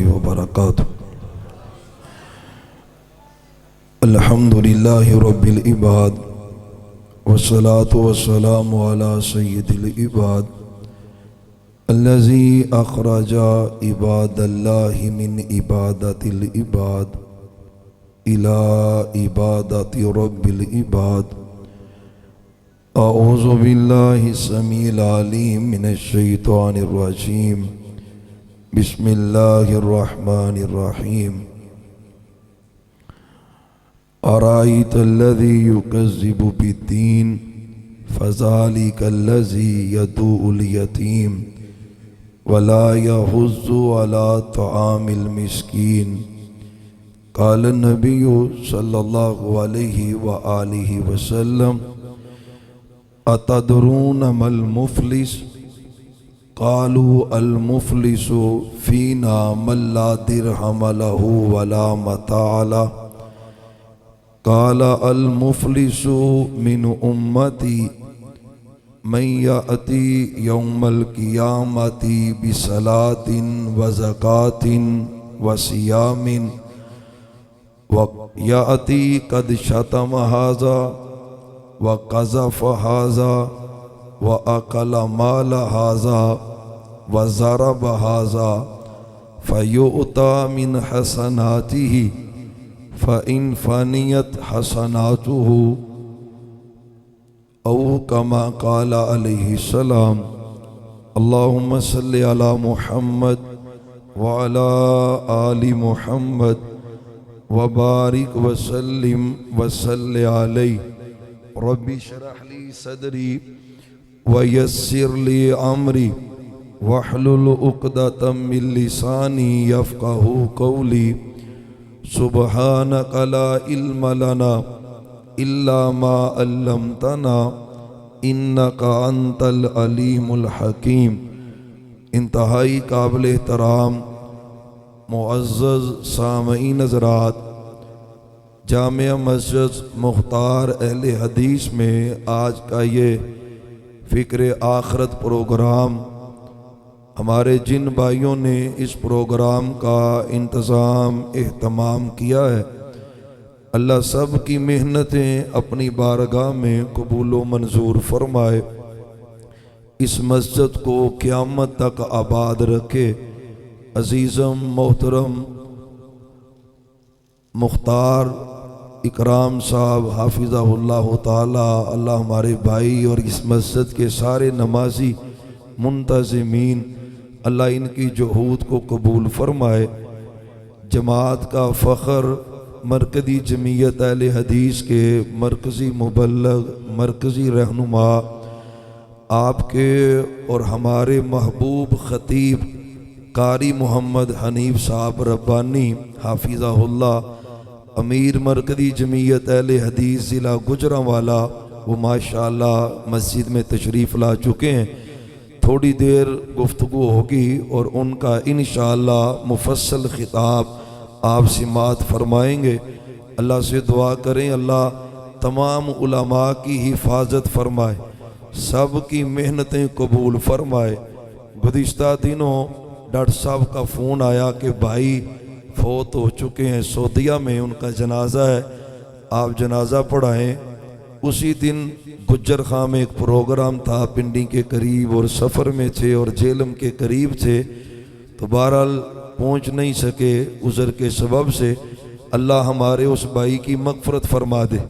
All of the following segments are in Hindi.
वबरकातुहू। अल्हम्दुलिल्लाहि रब्बिल इबाद वस्सलातु वस्सलामु अला सय्यिदिल इबाद अल्लज़ी अख़रजा इबादल्लाहि मिन इबादतिल इबाद इला इबादति रब्बिल इबाद। अऊज़ु बिल्लाहि समीइल अलीम मिनश शैतानिर रजीम। बिस्मिल्लाहिर रहमानिर रहीम। अराइतल्लज़ी युकज़्ज़िबु बिद्दीन फ़ज़ालिकल्लज़ी यदूउल यतीम वला यहुज़्ज़ु अला तआमिल मिस्कीन। क़ाल नबिय्यु सल्लल्लाहु अलैहि व आलिहि वसल्लम अतदरून मल मुफ़लिस? क़ालू अल मुफ़लिसु फ़ीना मन ला दिरहम लहू वला मताअ लह। क़ाल अल मुफ़लिसु मिन उम्मती मन याती यौमल क़ियामति बिसलातिन व ज़कातिन व सियामिन व याती क़द शतम हाज़ा व क़ज़फ़ हाज़ा व अकल माल हाज़ा व ज़रब हाज़ा फ़युअता मिन हसनातिही फ़इन फ़नियत हसनातुहु औ कमा क़ाल अलैहि सलाम। अल्लाहुम्मा सल्लि अला मुहम्मद व अला आलि मुहम्मद व बारिक व सल्लिम व सल्लि अलैहि। रब्बि शरह ली सदरी व यस्सिर ली अमरी वहलुल उक़दतम मिन लिसानी यफ़क़हू क़ौली। सुब्हानक ला इल्म लना इल्ला मा अल्लमतना इन्नका अंतल अलीमुल हकीम। इंतहाई काबिल एहतराम मुअज़्ज़ज़ सामईन हज़रात, जामिया मस्जिद मुख्तार अहले हदीस में आज का ये फ़िक्र आखरत प्रोग्राम, हमारे जिन भाइयों ने इस प्रोग्राम का इंतज़ाम एहतमाम किया है, अल्लाह सब की मेहनतें अपनी बारगाह में कबूल व मंजूर फरमाए। इस मस्जिद को क़यामत तक आबाद रखे। अज़ीज़म मोहतरम मुख्तार इकराम साहब हाफिज़हुल्लाह ताला, अल्लाह हमारे भाई और इस मस्जिद के सारे नमाजी मुंतज़िमीन, अल्लाह इनकी जुहूद को कबूल फरमाए। जमात का फ़ख्र मरकज़ी जमीयत अहले हदीस के मरकज़ी मुबल्लग, मरकज़ी रहनुमा, आपके और हमारे महबूब ख़तीब कारी मोहम्मद हनीफ़ साहब रब्बानी हाफिज़हुल्लाह, अमीर मरकज़ी जमीयत अहले हदीस ज़िला गुजरांवाला, वो माशाअल्लाह मस्जिद में तशरीफ़ ला चुके हैं। थोड़ी देर गुफ्तगू होगी और उनका इंशाअल्लाह मुफस्सल खिताब आप सिमात फरमाएंगे। अल्लाह से दुआ करें अल्लाह तमाम उलमा की हिफाजत फरमाए, सब की मेहनतें कबूल फरमाए। गुज़िश्ता दिनों डॉक्टर साहब का फ़ोन आया कि भाई फौत हो चुके हैं सऊदीया में, उनका जनाजा है, आप जनाजा पढ़ाएं। उसी दिन गुज्जर खां में एक प्रोग्राम था पिंडी के करीब और सफ़र में थे और जेलम के करीब थे, तो बहरहाल पहुंच नहीं सके उज़र के सबब से। अल्लाह हमारे उस भाई की मग़फ़िरत फरमा दे,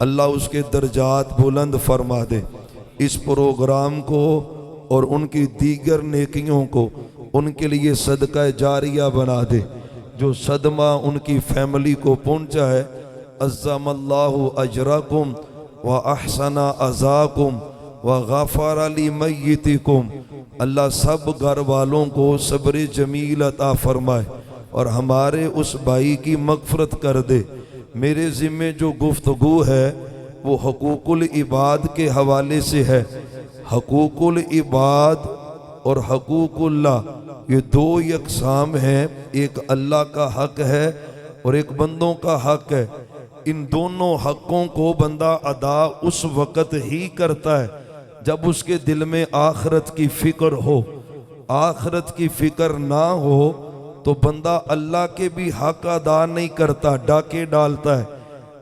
अल्लाह उसके दर्जात बुलंद फरमा दे। इस प्रोग्राम को और उनकी दीगर नेकियों को उनके लिए सदका जारिया बना दे। जो सदमा उनकी फैमिली को पहुंचा है, अज़्ज़मल्लाहु अजरकुम व अहसना अज़ाकुम व गफ़र लिमय्यितिकुम। अल्लाह सब घर वालों को सब्र जमील अता फरमाए और हमारे उस भाई की मग़फ़िरत कर दे। मेरे ज़िम्मे जो गुफ्तगू है वो हकूकुल इबाद के हवाले से है। हकूकुल इबाद और हकूकुल्लाह ये दो यकसाम हैं, एक अल्लाह का हक है और एक बंदों का हक है। इन दोनों हकों को बंदा अदा उस वक़्त ही करता है जब उसके दिल में आखिरत की फ़िक्र हो। आखिरत की फ़िक्र ना हो तो बंदा अल्लाह के भी हक अदा नहीं करता, डाके डालता है,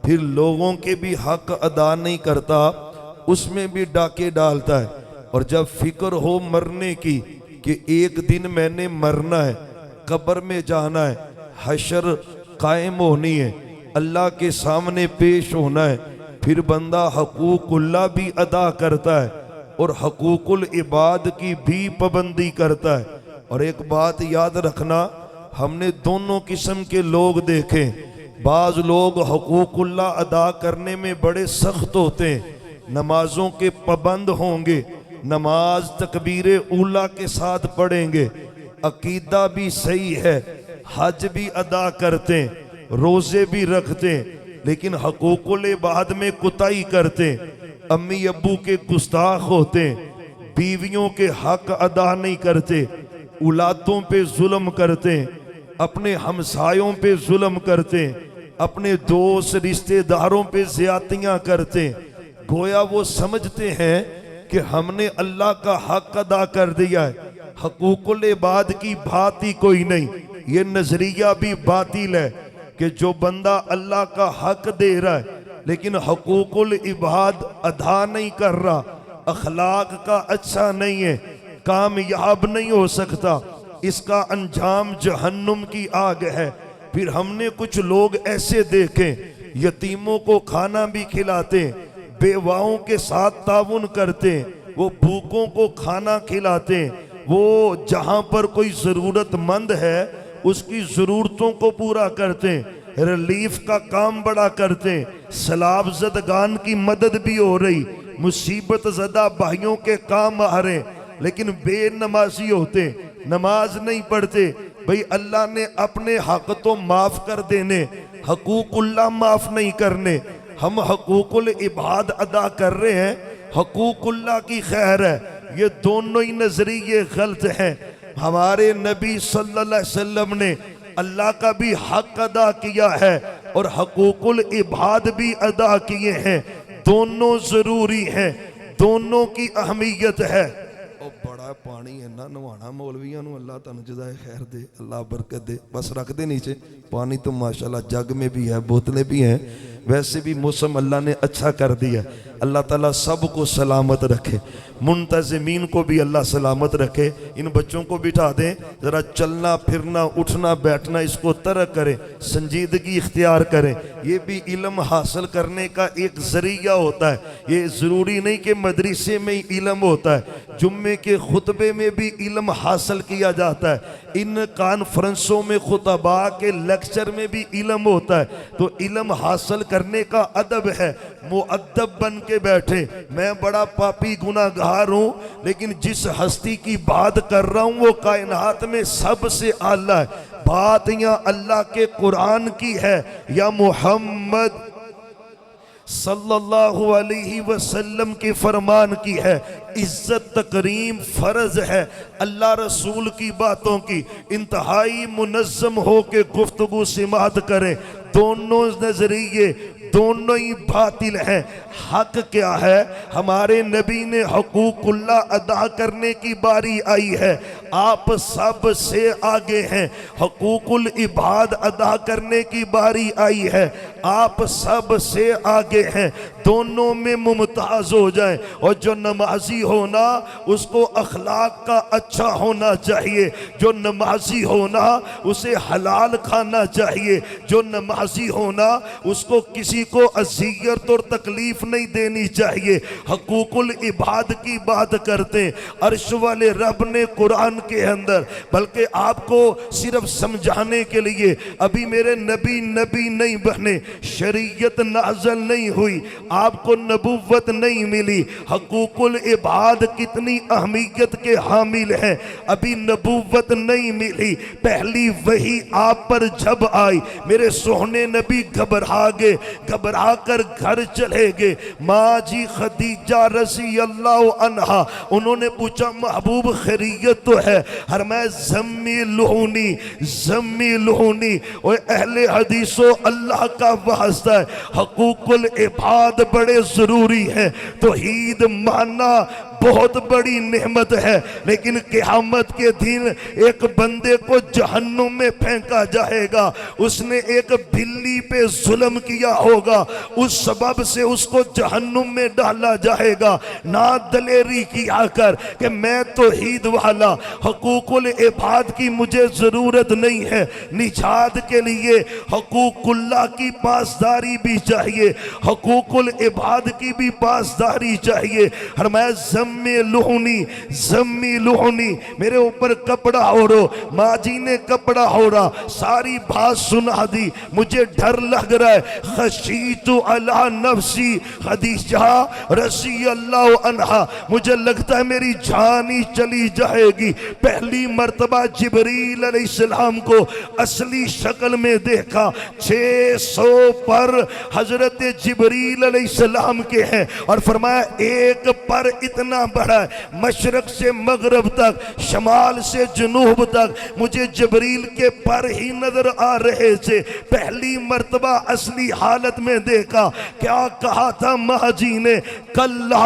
फिर लोगों के भी हक अदा नहीं करता, उसमें भी डाके डालता है। और जब फिक्र हो मरने की कि एक दिन मैंने मरना है, कब्र में जाना है, हशर कायम होनी है, अल्लाह के सामने पेश होना है, फिर बंदा हकूकुल्लाह भी अदा करता है और हकूकुल इबाद की भी पाबंदी करता है। और एक बात याद रखना, हमने दोनों किस्म के लोग देखे। बाज लोग हकूकुल्लाह अदा करने में बड़े सख्त होते हैं, नमाजों के पाबंद होंगे, नमाज तकबीरे ऊला के साथ पढ़ेंगे, अकीदा भी सही है, हज भी अदा करते हैं, रोजे भी रखते हैं, लेकिन हकूकुल इबाद में कुताही करते हैं, अम्मी अब्बू के गुस्ताख होते हैं, बीवियों के हक अदा नहीं करते, औलादों पे जुल्म करते हैं, अपने हमसायों पे जुल्म करते हैं, अपने दोस्त रिश्तेदारों पे ज्यादतियां करते हैं। गोया वो समझते हैं कि हमने अल्लाह का हक अदा कर दिया है, हकूकुल इबाद की बात ही कोई नहीं। ये नजरिया भी बातिल है कि जो बंदा अल्लाह का हक दे रहा है लेकिन हकूकुल इबाद अदा नहीं कर रहा, अखलाक का अच्छा नहीं है, कामयाब नहीं हो सकता, इसका अंजाम जहन्नुम की आग है। फिर हमने कुछ लोग ऐसे देखे, यतीमों को खाना भी खिलाते, बेवाओं के साथ ताउन करते, वो भूखों को खाना खिलाते, वो जहां पर कोई जरूरतमंद है उसकी जरूरतों को पूरा करते, रिलीफ का काम बड़ा करते, सलाब ज़दगान की मदद भी हो रही, मुसीबत ज़दा भाइयों के काम आ रहे, लेकिन बेनमाजी होते, नमाज नहीं पढ़ते। भाई अल्लाह ने अपने हक तो माफ कर देने, हकूकुल्लाह माफ नहीं करने। हम हकूकुल इबाद अदा कर रहे हैं, हकूकुल्लाह की खैर है, ये दोनों ही नजरिए गलत हैं। हमारे नबी सल्लल्लाहु अलैहि वसल्लम ने अल्लाह का भी हक अदा किया है और हकूकुल इबाद भी अदा किए हैं, दोनों जरूरी हैं, दोनों की अहमियत है। और बड़ा पानी है ना, नवाना मौलवियों नूं, अल्लाह तुहानूं जज़ाए खैर दे, अल्लाह बरकत दे। बस रख दे नीचे, पानी तो माशाल्लाह जग में भी है, बोतलें भी हैं, वैसे भी मौसम अल्लाह ने अच्छा कर दिया। अल्लाह ताला सबको सलामत रखे, मुंतज़िमीन को भी अल्लाह सलामत रखे। इन बच्चों को बिठा दें, ज़रा चलना फिरना उठना बैठना इसको तरक करें, संजीदगी इख्तियार करें। ये भी इल्म हासिल करने का एक ज़रिया होता है, ये ज़रूरी नहीं कि मदरसे में ही इल्म होता है, जुम्मे के खुतबे में भी इल्म हासिल किया जाता है, इन कॉन्फ्रेंसों में खुतबा के लेक्चर में भी इल्म होता है। तो इल्म हासिल करने का अदब है, मुअद्दब बन के बैठे। मैं बड़ा पापी गुनाहगार हूँ, लेकिन जिस हस्ती की बात कर रहा हूँ वो कायनात में सबसे आला है। बात यहाँ अल्लाह के कुरान की है या मोहम्मद सल्लल्लाहु अलैहि वसल्लम के फरमान की है। इज्जत तकरीम फर्ज है अल्लाह रसूल की बातों की, इंतहाई मुनज़्ज़म हो के गुफ्तगू सिमात करें। दोनों नजरिए दोनों ही बातिल हैं। हक क्या है? हमारे नबी ने हकूकुल्लाह अदा करने की बारी आई है, आप सब से आगे हैं। हकूकुल इबाद अदा करने की बारी आई है, आप सब से आगे हैं। दोनों में मुमताज हो जाए। और जो नमाजी होना उसको अखलाक का अच्छा होना चाहिए, जो नमाजी होना उसे हलाल खाना चाहिए, जो नमाजी होना उसको किसी को अज़ियत और तकलीफ नहीं देनी चाहिए। हकूकुल इबाद की बात करते अर्श वाले रब ने कुरान के अंदर, बल्कि आपको सिर्फ समझाने के लिए, अभी मेरे नबी नहीं बने, शरीयत नाज़िल नहीं हुई, आपको नबुव्वत नहीं मिली। हकूकुल इबाद कितनी अहमियत के हामिल हैं, अभी नबुव्वत नहीं मिली। पहली वही आप पर जब आई, मेरे सोहने नबी घबरा गए, घबरा कर घर चले गए। माँ जी खदीजा रज़ी अल्लाह अन्हा, उन्होंने पूछा महबूब खैरियत तो है? हर मैं ज़म्मिलूनी। और अहले हदीसो अल्लाह का वास्ता है, हकूकुल इबाद बड़े जरूरी है। तौहीद मानना बहुत बड़ी नेमत है, लेकिन क़यामत के दिन एक बंदे को जहन्नुम में फेंका जाएगा। उसने एक बिल्ली पे जुल्म किया होगा, उस सबब से उसको जहन्नुम में डाला जाएगा। ना दलेरी किया कर कि मैं तौहीद वाला, हकूकुल इबाद की मुझे जरूरत नहीं है। निजात के लिए हकूकुल्लाह की पासदारी भी चाहिए, हकूकुल इबाद की भी पासदारी चाहिए। फरमाया ज़म्मी लुहनी, मेरे ऊपर कपड़ा ओढ़ो। माँ जी ने कपड़ा ओढ़ा, सारी बात सुना दी। मुझे डर लग रहा है, खशीतु अला नफ्सी खदीजा रज़ी अल्लाह अन्हा, मुझे लगता है मेरी जान ही चली जाएगी। पहली मर्तबा जिब्रील अलैहिस्सलाम को असली शक्ल में देखा। 600 पर हजरत जिब्रील अलैहिस्सलाम के हैं, और फरमाया एक पर इतना बड़ा है, मशरक से मगरब तक, शमाल से जनूब तक मुझे जिब्रील के पर ही नजर आ रहे थे। पहली मर्तबा असली हालत में देखा। क्या कहा था महाजी ने? कल्ला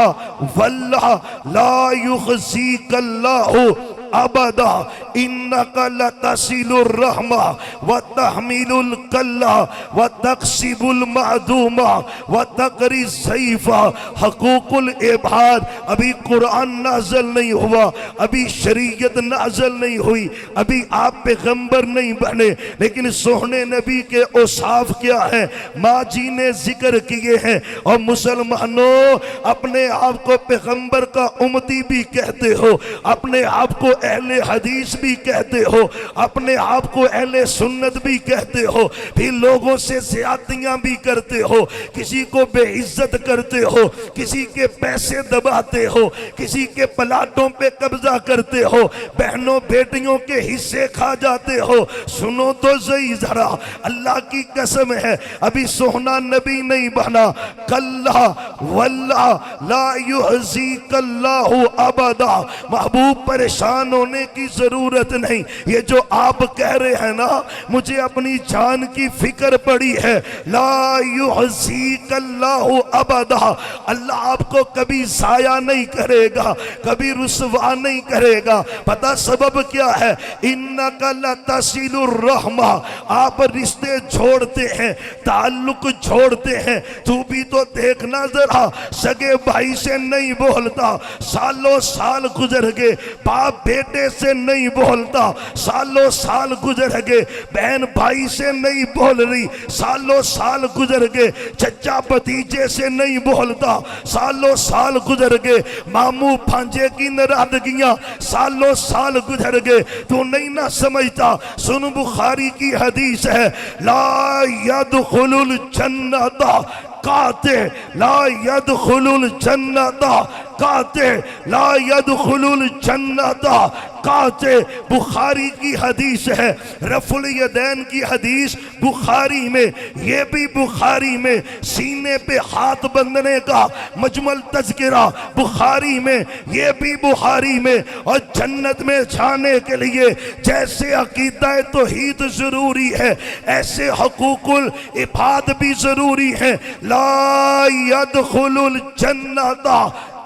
वल्लाह ला युखज़ीकल्लाहु अबदा इन्नका लतसिलुर रहमा व तहमिलुल कल्ला व तक्सिबुल मादूमा व तकरी ज़ईफा। हकूकुल इबाद, अभी कुरान नाज़िल नहीं हुआ, अभी शरीयत नाज़िल नहीं हुई, अभी आप पैगंबर नहीं बने, लेकिन सोहने नबी के औसाफ क्या है माँ जी ने जिक्र किए हैं। और मुसलमानों, अपने आप को पैगंबर का उम्मती भी कहते हो, अपने आप को अहले हदीस भी कहते हो, अपने आप को अहले सुन्नत भी कहते हो, फिर लोगों से ज़्यादतियां भी करते हो, किसी को बेइज्जत करते हो, किसी के पैसे दबाते हो, किसी के प्लाटों पे कब्जा करते हो, बहनों बेटियों के हिस्से खा जाते हो। सुनो तो सही जरा, अल्लाह की कसम है, अभी सोहना नबी नहीं बना। कल्ला वल्लाह ला युहज़ीकल्लाहु अबदा। महबूब, परेशान होने की जरूरत नहीं। ये जो आप कह रहे हैं ना, मुझे अपनी जान की फिक्र पड़ी है। ला युहज़ीकल्लाहु अबदा, अल्लाह आपको कभी जाया नहीं करेगा, कभी रुसवा नहीं करेगा। पता सबब क्या है? इन्नका लतसिलुर रहमा, आप रिश्ते छोड़ते हैं, ताल्लुक छोड़ते हैं। तू भी तो देखना जरा, सगे भाई से नहीं बोलता, सालों साल गुजर गए, बाप बेटे से नहीं बोलता, सालों साल गुजर गए, बहन भाई से नहीं बोल रही, सालों साल गुजर गए, चचा भतीजे से नहीं बोलता, सालों साल गुजर गए, मामू भांजे की नाराजगियां सालों साल गुजर गए। तू नहीं ना समझता? सुन, बुखारी की हदीस है, ला यदखुलुल जन्नता काते ला यदखुलुल जन्नता काते ला यदखुलुल जन्नता काते। बुखारी की हदीस है, रफुल यदैन की हदीस बुखारी में, ये भी बुखारी में। सीने पे हाथ बंधने का मजमल तज़किरा बुखारी में, ये भी बुखारी में। और जन्नत में जाने के लिए जैसे अकीदा तौहीद जरूरी है, ऐसे हकूकुल इबाद भी जरूरी है। ला यदखुलुल जन्नता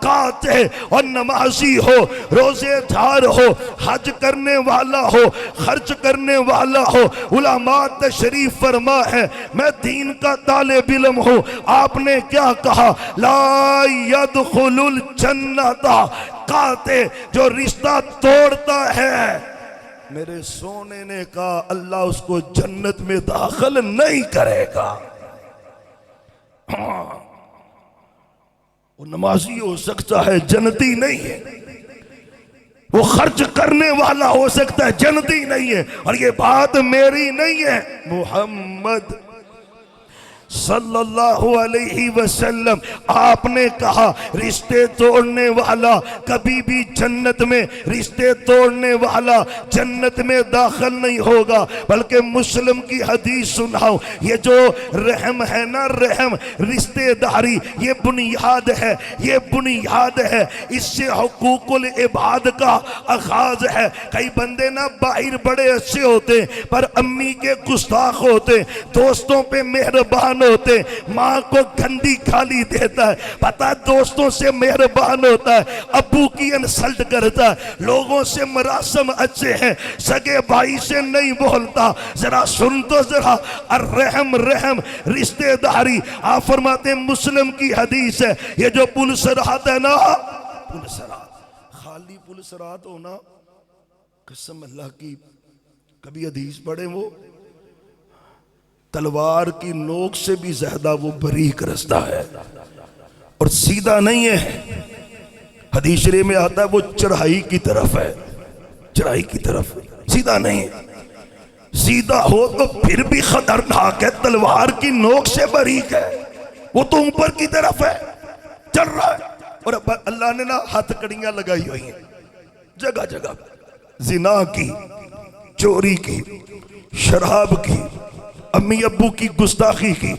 काते। और नमाजी हो, रोजेदार हो, हज करने वाला हो, खर्च करने वाला हो, उलमा तशरीफ फरमा है, मैं दीन का तालिब इल्म हूं। आपने क्या कहा? ला यदखुलुल जन्नता काते, जो रिश्ता तोड़ता है, मेरे सोने ने कहा अल्लाह उसको जन्नत में दाखिल नहीं करेगा। हाँ, वो नमाजी हो सकता है, जन्नती नहीं है। वो खर्च करने वाला हो सकता है, जन्नती नहीं है। और ये बात मेरी नहीं है, मोहम्मद सल्लल्लाहु अलैहि वसल्लम आपने कहा, रिश्ते तोड़ने वाला कभी भी जन्नत में, रिश्ते तोड़ने वाला जन्नत में दाखिल नहीं होगा। बल्कि मुस्लिम की हदीस सुनाओ, ये जो रहम है ना, रहम, रिश्तेदारी, ये बुनियाद है, ये बुनियाद है। इससे हुकूकुल इबाद का आगाज है। कई बंदे ना बाहर बड़े अच्छे होते, पर अम्मी के गुस्ताख होते, दोस्तों पे मेहरबान होते, माँ को गंदी गाली देता है, पता है दोस्तों से मेहरबान होता है, अब्बू की इंसल्ट करता है, लोगों से मरासम अच्छे हैं, सगे भाई से नहीं बोलता। जरा सुन तो जरा, रहम रहम रिश्तेदारी। आप फरमाते हैं, मुस्लिम की हदीस है, ये जो पुल सरात है ना, पुल सरात, खाली पुल सरात होना, कसम अल्लाह की, कभी हदीस पढ़े, वो तलवार की नोक से भी ज्यादा वो बारीक रास्ता है और सीधा नहीं है। हदीस शरीफ में आता है वो चढ़ाई की तरफ है, चढ़ाई की तरफ, सीधा नहीं है। सीधा हो तो फिर भी खतरनाक है, तलवार की नोक से बारीक है, वो तो ऊपर की तरफ है, चल रहा है। और अल्लाह ने ना हथकड़ियां लगाई हुई हैं जगह जगह, जिना की, चोरी की, शराब की, अम्मी अब्बू की गुस्ताखी की,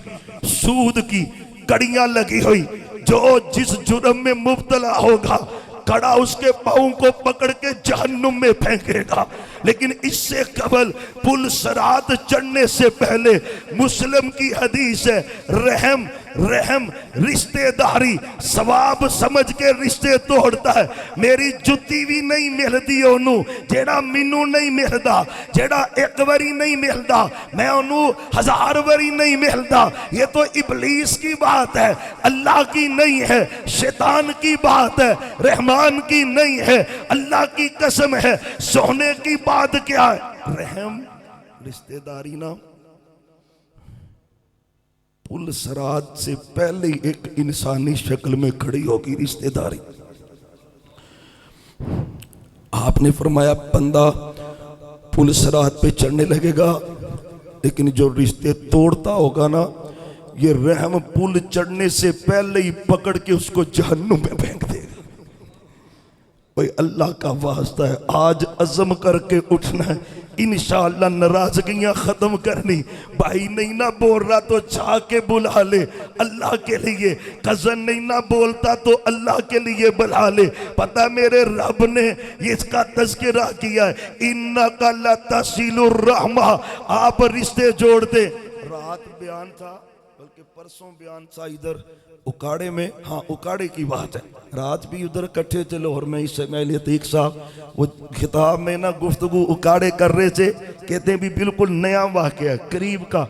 सूद की कड़ियां लगी हुई। जो जिस जुर्म में मुब्तला होगा, कड़ा उसके पाँव को पकड़ के जहन्नुम में फेंकेगा। लेकिन इससे कबल पुल सरात चढ़ने से पहले मुस्लिम की हदीस है, रहम रहम रिश्तेदारी, सवाब समझ के रिश्ते तोड़ता है। मेरी जुत्ती भी नहीं मिलती ओनू जेड़ा मैनू नहीं मिलता, जेड़ा एक बारी नहीं मिलता मैं ओनू 1000 बारी नहीं मिलता। ये तो इबलीस की बात है, अल्लाह की नहीं है, शैतान की बात है, रहमान की नहीं है। अल्लाह की कसम है, सोने की बात क्या है, रहम रिश्तेदारी ना। पुल सरात से पहले ही एक इंसानी शक्ल में खड़ी होगी रिश्तेदारी। आपने फरमाया बंदा पुल सरात पे चढ़ने लगेगा, लेकिन जो रिश्ते तोड़ता होगा ना, ये रहम पुल चढ़ने से पहले ही पकड़ के उसको जहन्नुम में फेंक देगा। भाई अल्लाह का वास्ता है, आज अज़म करके उठना है, इंशाअल्लाह नाराजगियां खत्म करनी। भाई नहीं ना बोल रहा तो जाके बुला ले अल्लाह के लिए, कजन नहीं ना बोलता तो अल्लाह के लिए बुला ले। पता मेरे रब ने इसका तज़किरा किया है, इन्नका लतसिलुर रहमा, आप रिश्ते जोड़ दे। रात बयान था, बल्कि परसों बयान था इधर उकाड़े में, हाँ उकाड़े की बात है, रात भी उधर इकट्ठे थे लाहौर में। इससे पहले तीक साहब वो खिताब में ना गुफ्तगू उकाड़े कर रहे थे, कहते हैं भी बिल्कुल नया वाक़या करीब का,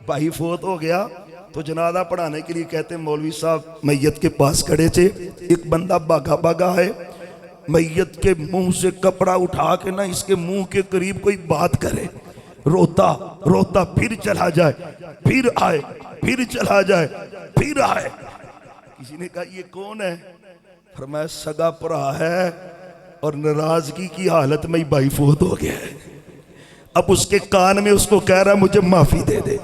भाई फोत हो गया तो जनाजा पढ़ाने के लिए कहते हैं मौलवी साहब मैयत के पास खड़े थे, एक बंदा भागा भागा है, मैयत के मुंह से कपड़ा उठा के ना इसके मुंह के करीब कोई बात करे, रोता रोता फिर चला जाए, फिर आए, फिर चला जाए, फिर आए। किसी ने कहा ये कौन है, फरमाया सगा भरा है और नाराजगी की हालत में भाई फोत हो गया है। अब उसके कान में उसको कह रहा मुझे माफी दे दे,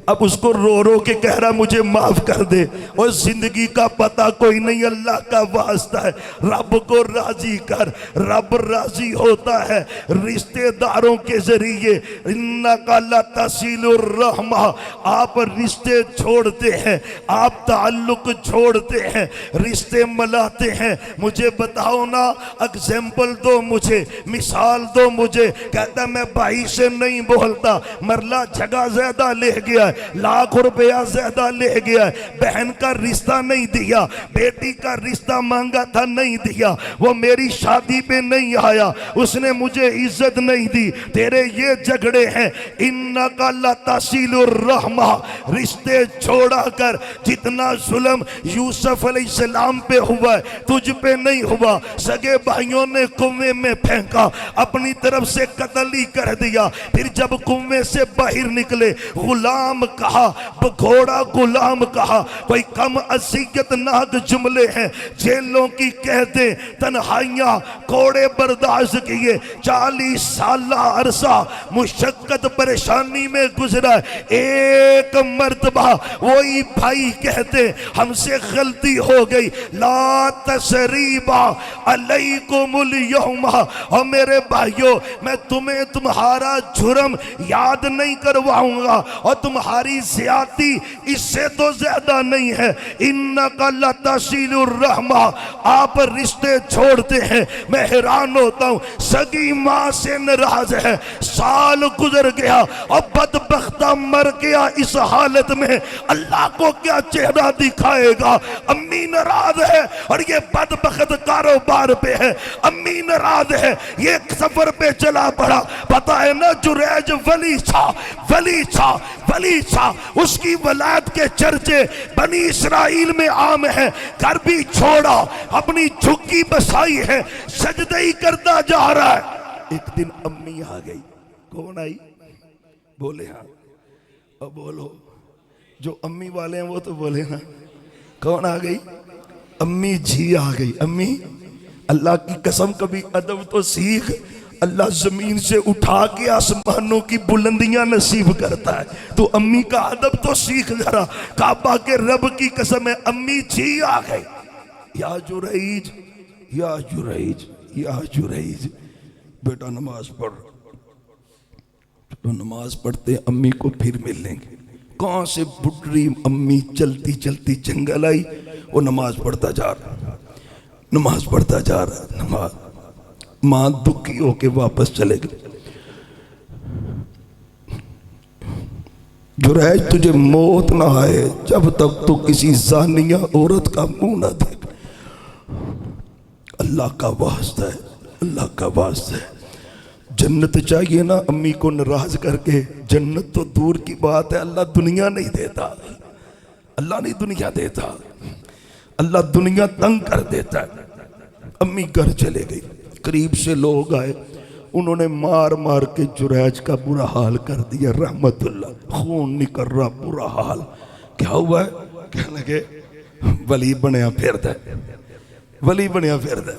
अब उसको रो रो के कह रहा मुझे माफ कर दे। और जिंदगी का पता कोई नहीं, अल्लाह का वास्ता है रब को राजी कर, रब राजी होता है रिश्तेदारों के जरिए। इन्नका लतसिलुर रहमा, आप रिश्ते छोड़ते हैं, आप ताल्लुक छोड़ते हैं, रिश्ते मिलाते हैं। मुझे बताओ ना, एग्जाम्पल दो मुझे, मिसाल दो मुझे। कहता मैं भाई से नहीं बोलता, मरला जगह ज्यादा ले गया, लाख रुपया ज्यादा ले गया, बहन का रिश्ता नहीं दिया, बेटी का रिश्ता मांगा था नहीं दिया, वो मेरी शादी पे नहीं आया, उसने मुझे इज्जत नहीं दी, तेरे ये झगड़े हैं। इन्नका लतसिलुर रहमा, रिश्ते छोड़ा कर। जितना जुल्म यूसुफ अलैहिस्सलाम पे हुआ है तुझ पे नहीं हुआ। सगे भाइयों ने कुएं में फेंका, अपनी तरफ से कत्ल ही कर दिया। फिर जब कुएं से बाहर निकले, गुलाम कहा, घोड़ा गुलाम कहा, कोई कम असीयतनाक जुमले हैं जेलों की कहते, तन्हाइयां कोड़े बर्दाश्त किए, 40 साल अरसा मुशक्कत परेशानी में गुजरा। एक मर्तबा वही भाई कहते हमसे गलती हो गई, ला तसरीबा अलैकुमुल यौमा, और मेरे भाइयों मैं तुम्हें तुम्हारा जुर्म याद नहीं करवाऊंगा और तुम्हारी ज्यादती इससे तो ज्यादा नहीं है। इन्नका लतसिलुर रहमा, आप रिश्ते छोड़ते हैं। मैं हैरान होता हूं, सगी मां से नाराज है, साल गुजर गया और बदबख्त बंदा मर गया इस हालत में अल्लाह को क्या चेहरा दिखाएगा। अम्मी नाराज है और ये बदबख्त कारोबार पे है, अम्मी नाराज है, ये सफर पे चला पड़ा। पता है ना जुरैज वली था, वली था, वली था, उसकी वलाद के चर्चे बनी इसराइल में आम है। घर भी छोड़ा, अपनी झुग्गी बसाई है, सजदे ही करता जा रहा है। एक दिन अम्मी आ गई। कौन आई? बोले हाँ। अब बोलो, जो अम्मी वाले हैं वो तो बोले ना। कौन आ गई? अम्मी जी आ गई। अम्मी, अल्लाह की कसम कभी अदब तो सीख। अल्लाह जमीन से उठा के आसमानों की बुलंदियां नसीब करता है, तो अम्मी का अदब तो सीख जरा। काबा के रब की कसम है, अम्मी जी आ गई। या जुरैज, या जुरैज, या जुरैज, बेटा नमाज पढ़। तो नमाज पढ़ते अम्मी को फिर मिल लेंगे। कहां से बुढ़ी अम्मी चलती चलती जंगल आई, वो नमाज पढ़ता जा रहा, नमाज पढ़ता जा रहा, नमाज। मां दुखी होके वापस चले गए। जुरैज, तुझे मौत ना आए जब तक तो किसी जानिया औरत का मुंह ना देख। अल्लाह का वास्ता है, अल्लाह का वास्ता है। जन्नत चाहिए ना अम्मी को नाराज करके, जन्नत तो दूर की बात है, अल्लाह दुनिया नहीं देता, अल्लाह नहीं दुनिया देता, अल्लाह दुनिया तंग कर देता है। अम्मी घर चले गई, करीब से लोग आए, उन्होंने मार मार के जुरैज का बुरा हाल कर दिया। रहमतुल्लाह, खून निकल रहा, बुरा हाल। क्या हुआ है? कहने लगे वली बनया फिरदा, वली बनया फिरदा।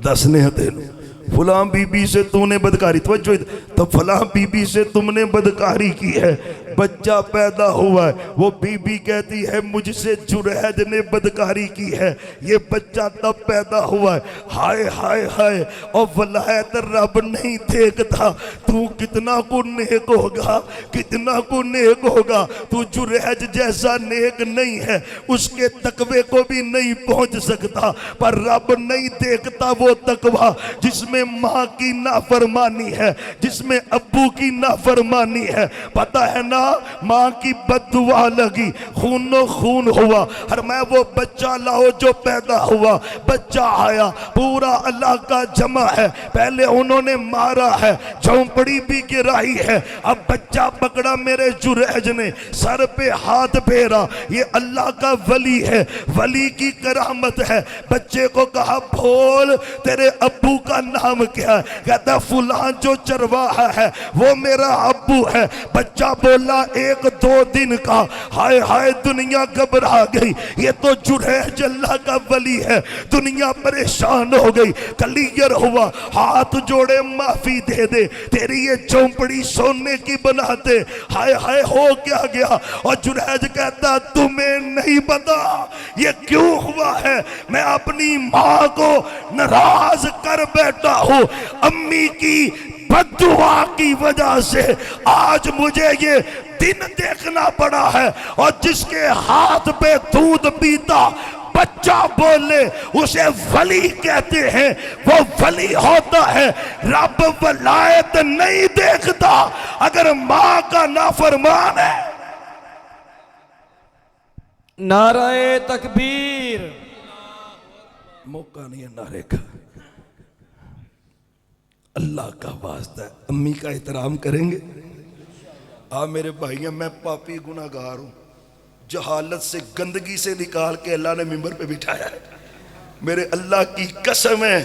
दसने हैं तेनू, फलां बीबी से तूने बदकारी, तो फलां बीबी से तुमने बदकारी की है, बच्चा पैदा हुआ है, वो बीबी कहती है मुझसे जुरैज ने बदकारी की है, ये बच्चा तब पैदा हुआ है। हाय हाय हाय, और वलायत रब नहीं देखता तू कितना को नेक होगा, कितना को नेक होगा। तू जुरैज जैसा नेक नहीं है, उसके तकवे को भी नहीं पहुंच सकता, पर रब नहीं देखता वो तकवा जिसमें माँ की नाफरमानी है, जिसमें अब्बू की नाफरमानी है। पता है ना, माँ की बद्दुआ लगी, खूनो खून हुआ, और मैं वो बच्चा लाओ जो पैदा हुआ। बच्चा आया, पूरा अल्लाह का जमा है, पहले उन्होंने मारा है, झोंपड़ी भी गिराई है, अब बच्चा पकड़ा मेरे जुरैज ने, सर पे हाथ फेरा। ये अल्लाह का वली है, वली की करामत है। बच्चे को कहा बोल तेरे अब्बू का नाम क्या है? कहता फुलां जो चरवाहा है वो मेरा अब्बू है। बच्चा बोला 1-2 दिन का। हाय हाय, दुनिया घबरा गई, ये तो जुरैज अल्लाह का वली है। दुनिया परेशान हो गई, क्लियर हुआ, हाथ जोड़े माफी दे दे, तेरी ये झोंपड़ी सोने की बना दे। हाय हाय, हो क्या गया? और जुरैज कहता तुम्हें नहीं पता ये क्यों हुआ है, मैं अपनी माँ को नाराज कर बैठा हूं। अम्मी की बद्दुआ की वजह से आज मुझे ये दिन देखना पड़ा है। और जिसके हाथ पे दूध पीता बच्चा बोले उसे वली कहते हैं, वो वली होता है। रब वलायत नहीं देखता अगर माँ का नाफरमान है। नाराए तकबीर। मौका नहीं है नारे का, अल्लाह का वास्ता है। अम्मी का एहतराम करेंगे। मेरे भाइयों, मैं पापी गुनाहगार हूं, जहालत से गंदगी से निकाल के अल्लाह ने मिंबर पे बिठाया है। मेरे अल्लाह की कसम है,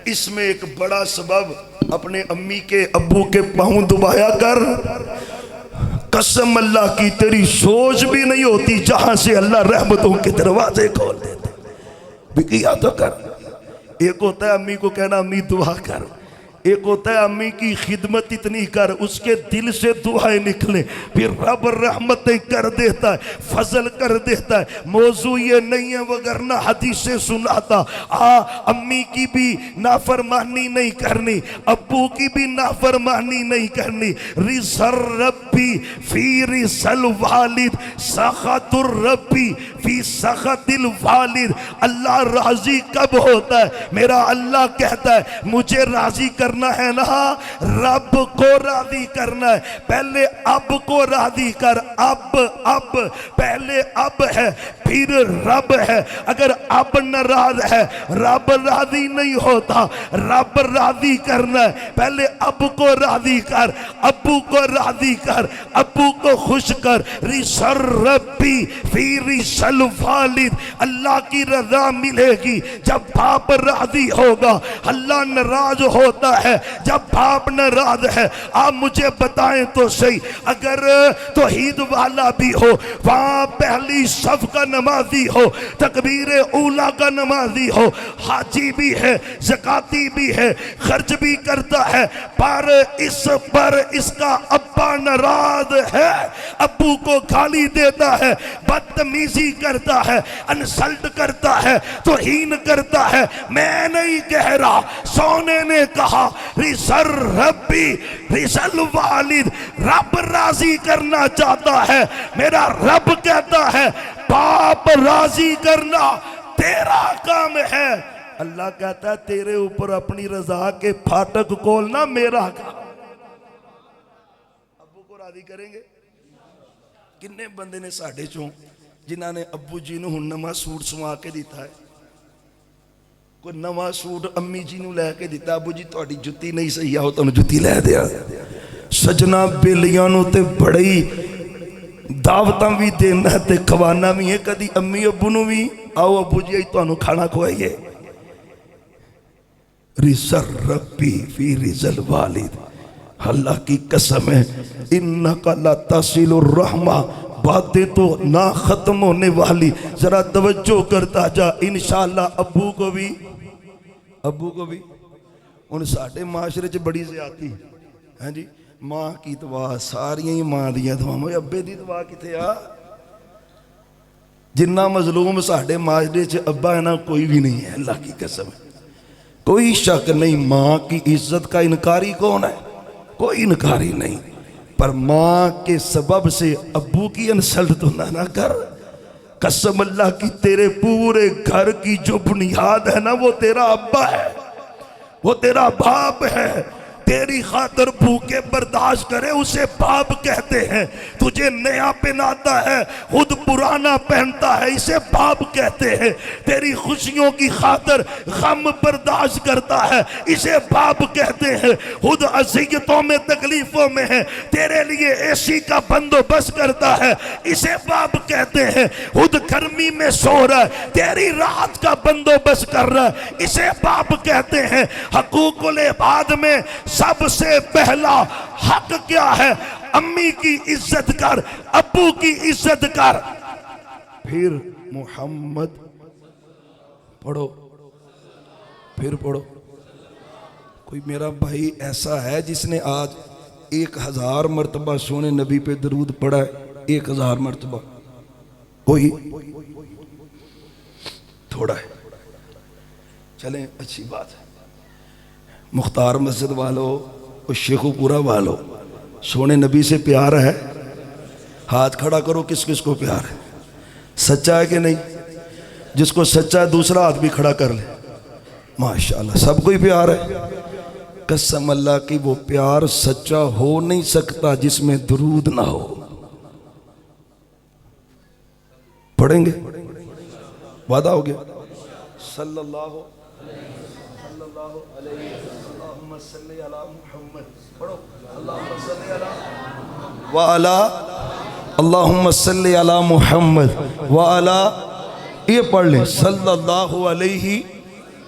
इसमें एक बड़ा सबब अपने अम्मी के अब्बू के पांव दबाया कर। कसम अल्लाह की, तेरी सोच भी नहीं होती जहां से अल्लाह रहमतों के दरवाजे खोल देते। भी किया तो कर। एक होता है अम्मी को कहना अम्मी दुआ कर, एक होता है अम्मी की खिदमत इतनी कर उसके दिल से दुआएं निकले, फिर रब रहमतें कर देता है, फजल कर देता है। मौजू ये नहीं है वगरना हदीस से सुनाता। अम्मी की भी नाफरमानी नहीं करनी, अब्बू की भी नाफरमानी नहीं करनी। रिज़र रब्बी फी रिज़ल वालिद, सखतुर रब्बी फी सखतिल वालिद। अल्लाह राजी कब होता है? मेरा अल्लाह कहता है मुझे राजी करने करना है ना, रब को राजी करना है। पहले अब को राजी कर, अब पहले अब है फिर रब है। अगर अब नाराज है रब राजी नहीं होता। रब राजी करना है, पहले अब को राजी कर, अब्बू को राजी कर, अब्बू को खुश कर। रिसर रब्बी फिर रिसल वालिद, अल्लाह की रजा मिलेगी जब बाप राजी होगा। अल्लाह नाराज होता है जब बाप नाराज है। आप मुझे बताएं तो सही, अगर तौहीद वाला भी हो, वहां पहली सफ का नमाजी हो, तकबीर ऊला का नमाजी हो, हाजी भी है, ज़काती भी है, खर्च भी करता है, पर इस पर इसका अब्बा नाराज है, अब्बू को गाली देता है, बदतमीजी करता है, इंसल्ट करता है, तौहीन करता है। मैं नहीं कह रहा, सोने ने कहा रिसर रब्बी रिसल वालिद, रब राजी करना चाहता है। मेरा रब कहता है बाप राजी करना तेरा काम है। अल्लाह कहता है तेरे ऊपर अपनी रजा के फाटक खोलना मेरा काम। अब्बू को राजी करेंगे? किन्ने बंदे ने साढ़े चों जिन्होंने अब्बू जी नूं हुण नवां सूट सवा के दिता है, कोई नवां सूट अम्मी जी नूं लैके दिता, अब्बू जी तुहाडी जुत्ती नहीं सही, आओ तुहानूं जुत्ती लै दिया। सजना बेलियां नूं ते बड़ी दावतां भी देना ते खवाना भी है, कदी अम्मी अब्बू नूं भी आओ अब्बू जी तुहानूं खाना खवाइए। रिसर रब्बी फी रिजल वालिद, अल्लाह की कसम है इन्नका ला तसिलुर रहमा, बातें तो ना खत्म होने वाली। जरा तवज्जो करता जा, इंशाअल्लाह अब्बू को भी हुण साडे माशरे च बड़ी ज़्यादती है जी। मां की दुआ सारियां ही मां दियां दुआवां, अब्बे दी दुआ किथे आ? जिन्ना मजलूम साडे माशरे च अब्बा है ना कोई भी नहीं है, अल्लाह की कसम है, कोई शक नहीं। मां की इज्जत का इनकारी कौन है? कोई इनकारी नहीं, पर मां के सबब से अब्बू की इंसल्ट तो ना कर। कसम अल्लाह की, तेरे पूरे घर की जो बुनियाद है ना वो तेरा अब्बा है, वो तेरा बाप है। तेरी खातर भूखे बर्दाश्त करे उसे बाप कहते हैं। तुझे नया पहनाता है खुद पुराना पहनता है, इसे बाप कहते हैं। तेरी खुशियों की खातर गम बर्दाश्त करता है, इसे बाप कहते हैं। खुद अज़ियतों में तकलीफों में है, तेरे लिए एसी का बंदोबस्त करता है, इसे बाप कहते हैं। खुद गर्मी में सो रहा है, तेरी रात का बंदोबस्त कर रहा है, इसे बाप कहते हैं। हकूकुल इबाद में सबसे पहला हक क्या है? अम्मी की इज्जत कर, अब्बू की इज्जत कर, फिर मोहम्मद पढ़ो, फिर पढ़ो। कोई मेरा भाई ऐसा है जिसने आज 1000 मरतबा सोने नबी पे दरूद पढ़ा है? 1000 मरतबा कोई? थोड़ा है, चलें अच्छी बात है। मुख्तार मस्जिद वालों और शेखुपुरा वालों, सोने नबी से प्यार है? हाथ खड़ा करो, किस किस को प्यार है? सच्चा है कि नहीं? जिसको सच्चा है दूसरा हाथ भी खड़ा कर ले। माशाल्लाह, सबको ही प्यार है। कसम अल्लाह की, वो प्यार सच्चा हो नहीं सकता जिसमें दुरूद ना हो। पढ़ेंगे? वादा हो गया? सल्लल्लाहु अलैहि अल्लाहुम्मा सल्ली अला मुहम्मद, पढ़ो अल्लाहुम्मा सल्ली अला व अला, अल्लाहुम्मा सल्ली अला मुहम्मद व अला, ये पढ़ लें सल्लल्लाहु अलैहि,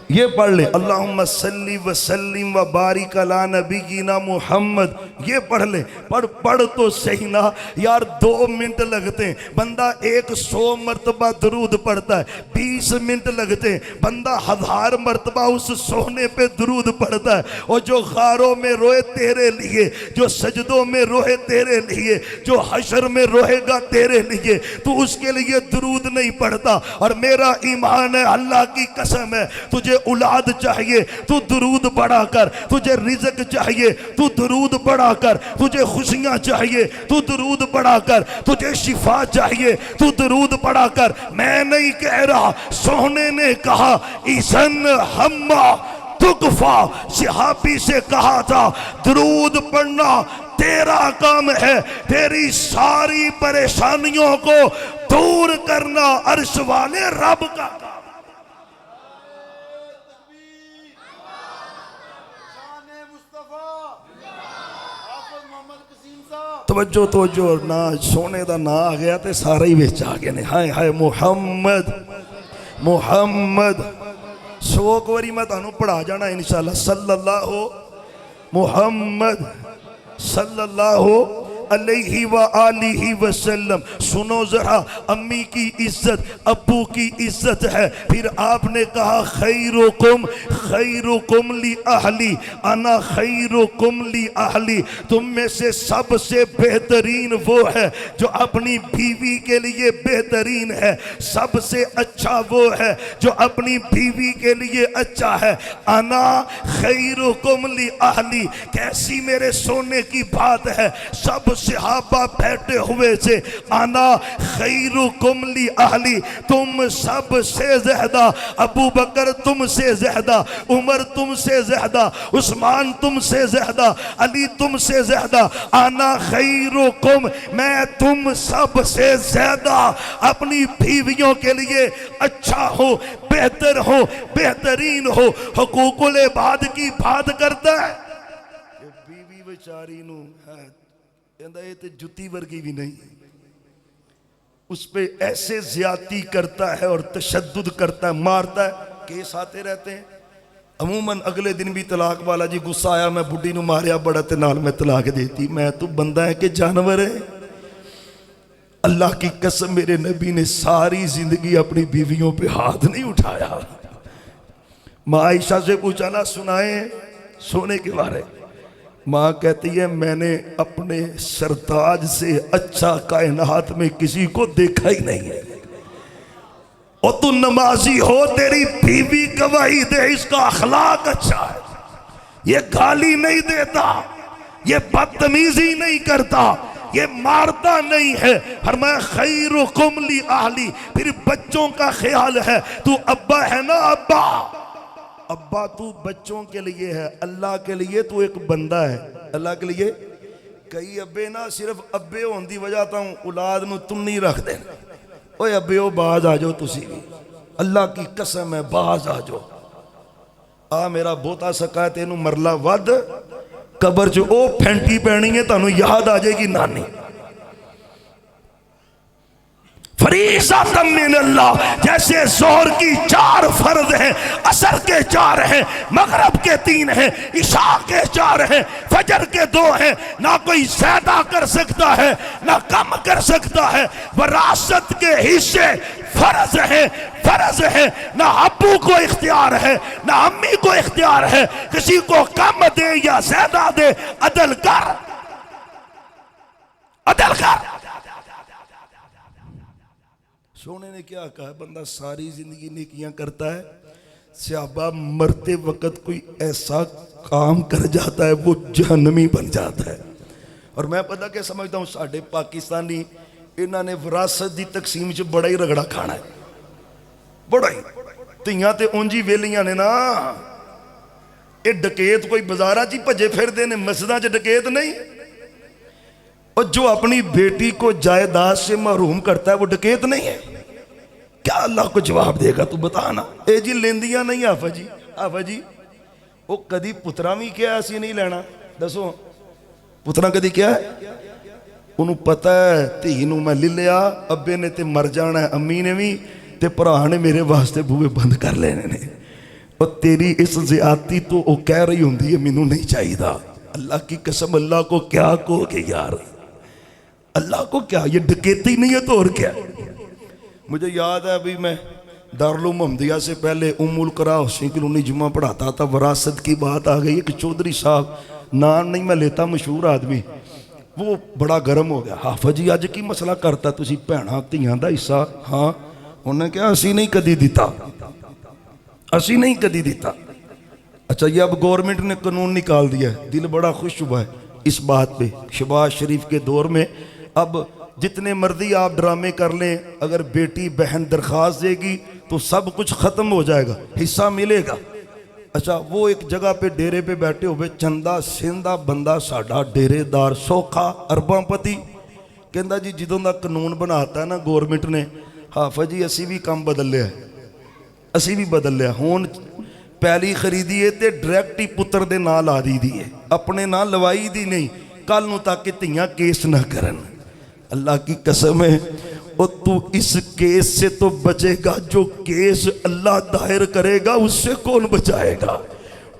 ये पढ़ लें अल्लाहुम्मा सल्ली व सल्लिम व बारिक अला नबीना मुहम्मद, ये पढ़ लें। पढ़ तो सही ना यार, 2 मिनट लगते हैं, बंदा 100 मरतबा दरूद पढ़ता है, 20 मिनट लगते हैं, बंदा 1000 मरतबा उस सोने पे दरूद पढ़ता है। और जो खारों में रोए तेरे लिए, जो सजदों में रोए तेरे लिए, जो हशर में रोएगा तेरे लिए, तू उसके लिए दरूद नहीं पढ़ता। और मेरा ईमान है, अल्लाह की कसम है, तुझे औलाद चाहिए तू दरूद पढ़ा कर, तुझे रिज़्क चाहिए तू दरूद पढ़ा कर, तुझे खुशियां चाहिए तू दरूद पढ़ा कर, तुझे शिफा चाहिए तू दरूद पढ़ा कर। मैं नहीं कह रहा, सोने ने कहा इसन हम्मा तुकफा, सहाबी से कहा था दरूद पढ़ना तेरा काम है, तेरी सारी परेशानियों को दूर करना अर्श वाले रब का काम। तवज्जो तवज्जो ना सोने का ना आ गया तो सारे ही विच आ गए ने। हाय हाय मुहम्मद मुहम्मद 100 बारी मैं तुहानू पढ़ा जाना इंशाअल्लाह। सल्लल्लाहु मुहम्मद सल्लल्लाहु अलैहि व आलिहि वसल्लम। सुनो जरा, अम्मी की इज्जत, अब्बू की इज्जत है। फिर आपने कहा खैरुकुम ली अहली, अना खैरुकुम ली अहली। तुम में से सबसे बेहतरीन वो है जो अपनी बीवी के लिए बेहतरीन है, सबसे अच्छा वो है जो अपनी बीवी के लिए अच्छा है। अना खैरुकुम ली अहली, कैसी मेरे सोने की बात है। सब सहाबा बैठे हुए थे। आना खैरुकुम ली अहली, तुम सबसे ज्यादा, अबू बकर तुमसे ज्यादा, उमर तुमसे ज्यादा, उस्मान तुमसे ज्यादा, अली तुमसे ज्यादा। आना खैरुकुम, मैं तुम सबसे ज्यादा अपनी बीवियों के लिए अच्छा हो, बेहतर हो, बेहतरीन हो। हुकूकुल इबाद की बात करता है। बीवी बेचारी नू है ये तो जुती वर्गी भी नहीं, उस पे ऐसे ज्यादती करता है और तशद्दुद करता है, मारता है। केस आते रहते हैं अमूमन। अगले दिन भी तलाक वाला जी गुस्सा आया, मैं बुढ़ी नू मारिया बड़ा ते नाल मैं तलाक देती। मैं तो बंदा है कि जानवर है? अल्लाह की कसम, मेरे नबी ने सारी जिंदगी अपनी बीवियों पे हाथ नहीं उठाया। माँ आयशा से पूछा ना सुनाए सोने के बारे। माँ कहती है मैंने अपने सरताज से अच्छा कायनात में किसी को देखा ही नहीं है। और तू नमाजी हो, तेरी बीवी गवाही दे इसका अखलाक अच्छा है, ये गाली नहीं देता, ये बदतमीजी नहीं करता, ये मारता नहीं है। फरमाया खैरुकुम ली अहली। फिर बच्चों का ख्याल है। तू अब्बा है ना, अब्बा अब्बा तू बच्चों के लिए है, अल्लाह के लिए तू एक बंदा है। अल्लाह के लिए कई अब्बे ना सिर्फ अब्बे होने की वजह तो औलाद नू तुम नहीं रखते। ओए अब्बे बाज आ जाओ, तुसी भी अल्लाह की कसम है बाज आ जाओ। आ मेरा बोता सका है, तेनू मरला वध कबर च ओ फैंटी पैनी है, तुहानू याद आ जाएगी नानी। फरीज़ा मिन अल्लाह, जैसे जोहर की 4 फर्ज हैं, असर के 4 हैं, मगरब के 3 हैं, इशा के 4 हैं, फजर के 2 हैं। ना कोई ज्यादा कर सकता है ना कम कर सकता है। वरासत के हिस्से फर्ज है, फर्ज है। ना अब्बू को इख्तियार है ना अम्मी को इख्तियार है, किसी को कम दे या ज्यादा दे, अदल कर, अदल कर। सोने ने क्या कहा, बंदा सारी जिंदगी नेकियां करता है, सहाबा मरते वक्त कोई ऐसा काम कर जाता है वो जहन्नमी बन जाता है। और मैं पता क्या समझता हूँ, साढ़े पाकिस्तानी इन्होंने विरासत की तकसीम च बड़ा ही रगड़ा खाना है, बड़ा ही। धियां ते उंज ही वेलियां ने ना, ये डकैत कोई बाजारा च ही भजे फिरते ने, मस्जिदां च डकैत नहीं। और जो अपनी बेटी को जायदाद से महरूम करता है वो डकैत नहीं है क्या? अल्लाह को जवाब देगा, तू बता ना। ए जी लेंदियां नहीं आफा जी, आफा जी वो कदी पुत्रा भी क्या असी नहीं लेना, दसो पुत्रा कदी क्या है? उन्होंने पता है धी नूं मैं ले लिया, अब्बे ने ते मर जाना है, अम्मी ने भी, ते भरा ने मेरे वास्ते बूहे बंद कर लेने ने। और तेरी इस ज्यादती तो वो कह रही होंगी है मैनू नहीं चाहिए। अल्लाह की कसम, अल्लाह को क्या कहोगे यार, अल्लाह को क्या, ये डकैती नहीं है तो और क्या। मुझे याद है अभी मैं दारुल मोहम्मदिया से पहले उम्मुल करा हुसैन कॉलोनी जुम्मा पढ़ाता था, विरासत की बात आ गई। एक चौधरी साहब, नाम नहीं मैं लेता, मशहूर आदमी, वो बड़ा गर्म हो गया। हाफिज जी अज की मसला करता तुसी भैणां धियां दा हिस्सा? हाँ, उन्हें कहा असी नहीं कदी दिता, असी नहीं कदी दिता। अच्छा ये अब गवर्नमेंट ने कानून निकाल दिया है, दिल बड़ा खुश हुआ है इस बात पे। शहबाज शरीफ के दौर में अब जितने मर्जी आप ड्रामे कर लें, अगर बेटी बहन दरख्वास्त देगी तो सब कुछ खत्म हो जाएगा, हिस्सा मिलेगा। अच्छा वो एक जगह पे डेरे पे बैठे हुए चंदा सिंह दा बंदा साडा डेरेदार सौखा अरबांपति कहंदा जी जदों दा कानून बनाता ना गौरमेंट ने हाफिज जी असी भी काम बदल लिया, असी भी बदल लिया। हुण पैली खरीदी है तो डायरैक्ट ही पुत्र दे नां ला दी दी है, अपने नां लवाई दी नहीं, कल नूं ताकि धीयां केस ना करन। अल्लाह की कसम है और तू इस केस से तो बचेगा, जो केस अल्लाह दायर करेगा उससे कौन बचाएगा?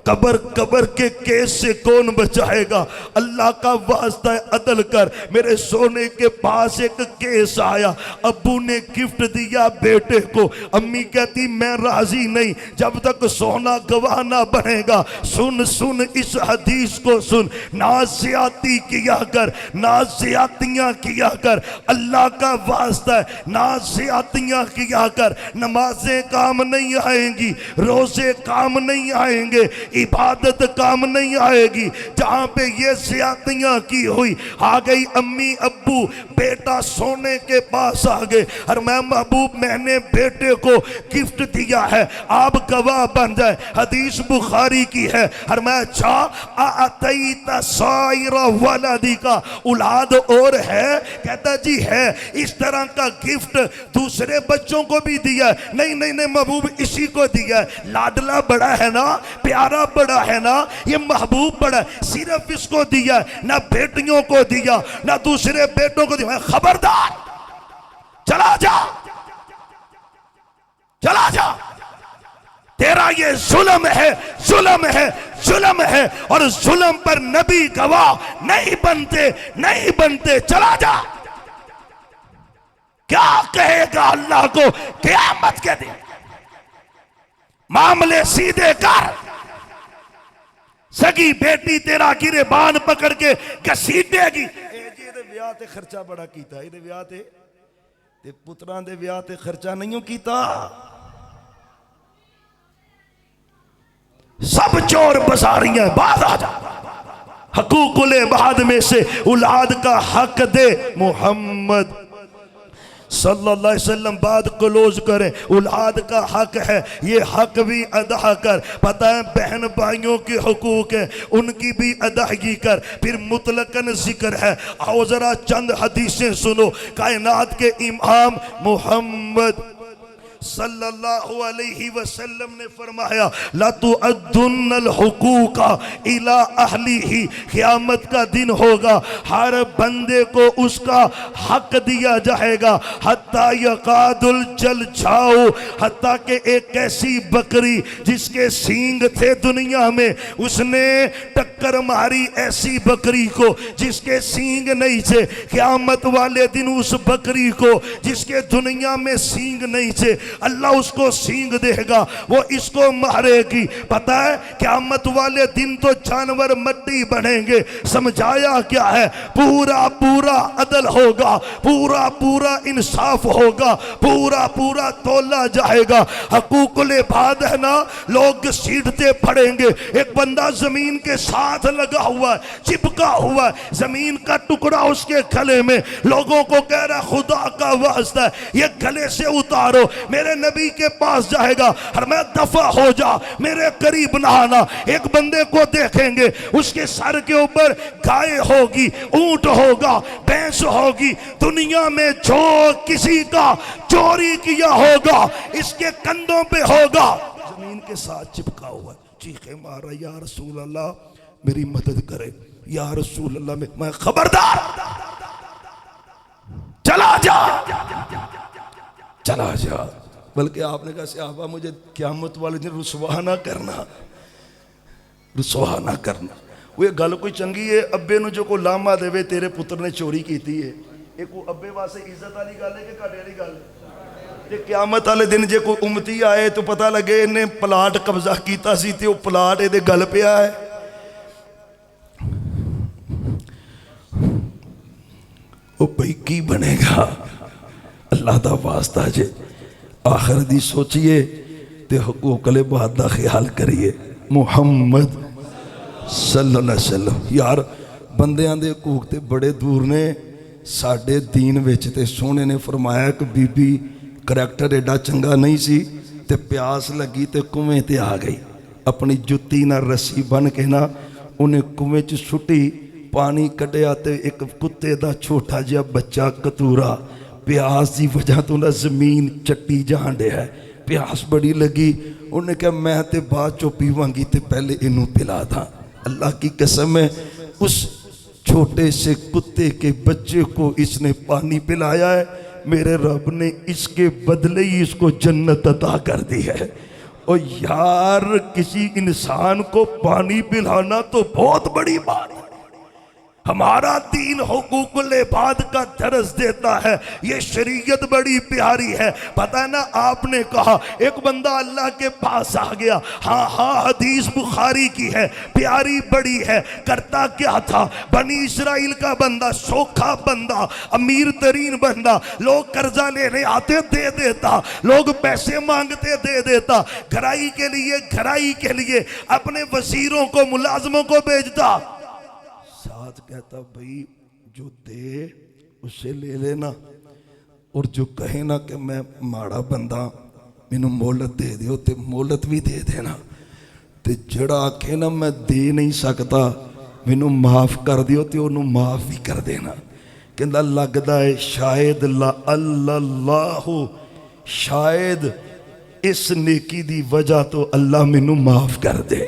कबर कबर के केस से कौन बचाएगा? अल्लाह का वास्ता है अदल कर। मेरे सोने के पास एक केस आया, अब्बू ने गिफ्ट दिया बेटे को, अम्मी कहती मैं राजी नहीं जब तक सोना गवाह ना बनेगा। सुन सुन इस हदीस को सुन, ना ज्यादती किया कर, ना ज्यादतियां किया कर, अल्लाह का वास्ता है ना ज्यादतियां किया कर। नमाजें काम नहीं आएंगी, रोजे काम नहीं आएंगे, इबादत काम नहीं आएगी जहां पे ये ज्यादतियां की हुई। आ गई अम्मी अब्बू, बेटा सोने के पास आ गए और मैं महबूब मैंने बेटे को गिफ्ट दिया है, आप गवाह बन जाए। हदीस बुखारी की है और मैं अच्छा आतईता साइरा वलदी का औलाद और है? कहता जी है। इस तरह का गिफ्ट दूसरे बच्चों को भी दिया? नहीं नहीं नहीं महबूब इसी को दिया। लाडला बड़ा है ना, प्यारा बड़ा है ना, ये महबूब बड़ा, सिर्फ इसको दिया, ना बेटियों को दिया ना दूसरे बेटों को दिया। खबरदार, चला जा, चला जा, तेरा ये जुल्म है, जुल्म है, जुल्म है और जुल्म पर नबी गवाह नहीं बनते, नहीं बनते। चला जा। क्या कहेगा अल्लाह को क़यामत के दिन? मामले सीधे कर, सगी बेटी तेरा गिरेबान पकड़ के घसीटेगी। विआह ते खर्चा बड़ा कीता, इहदे विआह ते पुत्रां दे विआह ते खर्चा नहीं कीता। सब चोर बाजारियां बाज आ जा। हकूकुल इबाद में से औलाद का हक दे। मोहम्मद सल्लल्लाहु अलैहि वसल्लम बात क्लोज करें। औलाद का हक है, ये हक भी अदा कर। पता है बहन भाइयों के हुकूक है, उनकी भी अदायगी कर। फिर मुतलकन जिक्र है। आओ जरा चंद हदीसें सुनो। कायनात के इमाम मोहम्मद सल्लल्लाहु अलैहि वसल्लम ने फरमाया ला तुअद्दुन्नल हुकूका इला अहलिही। क़यामत का दिन होगा, हर बंदे को उसका हक दिया जाएगा। हत्ता यकादुल जल जाओ, हत्ता के एक ऐसी बकरी जिसके सींग थे दुनिया में, उसने टक्कर मारी ऐसी बकरी को जिसके सींग नहीं थे। क़यामत वाले दिन उस बकरी को जिसके दुनिया में सींग नहीं थे, अल्लाह उसको सींग देगा, वो इसको मारेगी। पता है क़यामत वाले दिन तो जानवर मट्टी बनेंगे। समझाया क्या है? पूरा पूरा अदल होगा, पूरा पूरा इंसाफ होगा, पूरा पूरा तोला जाएगा। हकूकुल इबाद है ना, लोग घसीटते पड़ेंगे। एक बंदा जमीन के साथ लगा हुआ है, चिपका हुआ है, जमीन का टुकड़ा उसके गले में, लोगों को कह रहा खुदा का वास्ता है ये गले से उतारो। मेरे नबी के पास जाएगा और मैं दफा हो जा, मेरे करीब ना आना। एक बंदे को देखेंगे, उसके सर के ऊपर गाय होगी, ऊंट होगा, भैंस होगी। दुनिया में जो किसी का चोरी किया होगा इसके कंधों पे होगा, जमीन के साथ चिपका हुआ। चीखे मारा या रसूल अल्लाह मेरी मदद करे, या रसूल अल्लाह मैं खबरदार, चला जा, चला जा। बल्कि आपने कहा सहाबा मुझे क़यामत वाले दिन रुसवा ना करना, रुसवा ना करना। वो ये गल कोई चंगी है? अब्बे नु जो कोई लामा देवे तेरे पुत्र ने चोरी की है, एक अब्बे वास्ते इज्जत वाली गल है कि घाटे वाली गल है? क़यामत वाले दिन जे कोई उम्मती आए तो पता लगे इन्हें प्लाट कब्जा किया सी ते वो प्लाट इहदे गल पिया है। वो भाई की बनेगा? अल्लाह दा वास्ता जे आखिर दी सोचिए ते हुकूकुल इबाद दा ख्याल करिए। मुहम्मद सल्लल्लाहु अलैहि वसल्लम। यार बंदियां दे हकूक ते बड़े दूर ने, साडे दीन विच ते सोहने ने फरमाया कि बीबी करैक्टर एडा चंगा नहीं सी ते प्यास लगी ते कुएं ते आ गई। अपनी जुत्ती ना रस्सी बन के ना उन्हें कुएं च सुट्टी, पानी कढ़िया ते एक कुत्ते दा छोटा जिहा बच्चा कतूरा प्यास की वजह तो ना जमीन चट्टी जान डे है। प्यास बड़ी लगी, उन्हें कहा मैं ते बाद चो पीवांगी ते पहले इनू पिला था। अल्लाह की कसम है, उस छोटे से कुत्ते के बच्चे को इसने पानी पिलाया है, मेरे रब ने इसके बदले ही इसको जन्नत अता कर दी है। और यार किसी इंसान को पानी पिलाना तो बहुत बड़ी बात है। हमारा दीन हुकूकुल इबाद का दर्स देता है, ये शरीयत बड़ी प्यारी है। पता है ना, आपने कहा एक बंदा अल्लाह के पास आ गया, हाँ हदीस बुखारी की है, प्यारी बड़ी है। करता क्या था, बनी इसराइल का बंदा, सोखा बंदा, अमीर तरीन बंदा, लोग कर्जा लेने आते दे देता, लोग पैसे मांगते दे देता, घराई के लिए अपने वजीरों को मुलाजमों को भेजता। साथ कहता भाई जो दे उससे ले लेना, और जो कहे ना कि मैं माड़ा बंदा मैनू मोहलत दे दियो ते मोहलत भी दे देना, ते जड़ा आखे ना मैं दे नहीं सकता मैनू माफ़ कर दियो ते उन्होंने माफ़ भी कर देना। कहता लगता है शायद अल्लाह शायद इस नेकी दी वजह तो अल्लाह मैनू माफ़ कर दे।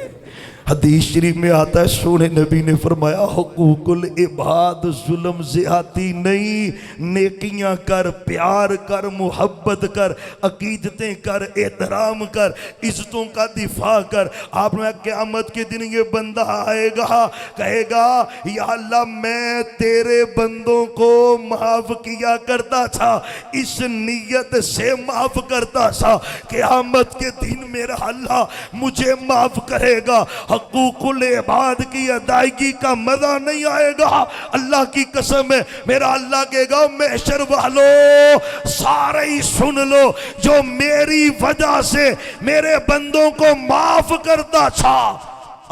हदीस शरीफ में आता है, सोने नबी ने फरमाया हुकूकुल इबाद जुल्म ज़्यादती नहीं, नेकियां कर, प्यार कर, मुहब्बत कर, अकीदतें कर, एहतराम कर, इज्जतों का दिफा कर। आपने क़यामत के दिन ये बंदा आएगा, कहेगा या अल्लाह मैं तेरे बंदों को माफ़ किया करता था, इस नीयत से माफ़ करता था, क़यामत के दिन मेरा अल्लाह मुझे माफ़ करेगा। हकूकुल इबाद की अदायगी का मजा नहीं आएगा। अल्लाह की कसम है, मेरा अल्लाह कहेगा महशर वालों सारे ही सुन लो, जो मेरी वजह से मेरे बंदों को माफ करता था,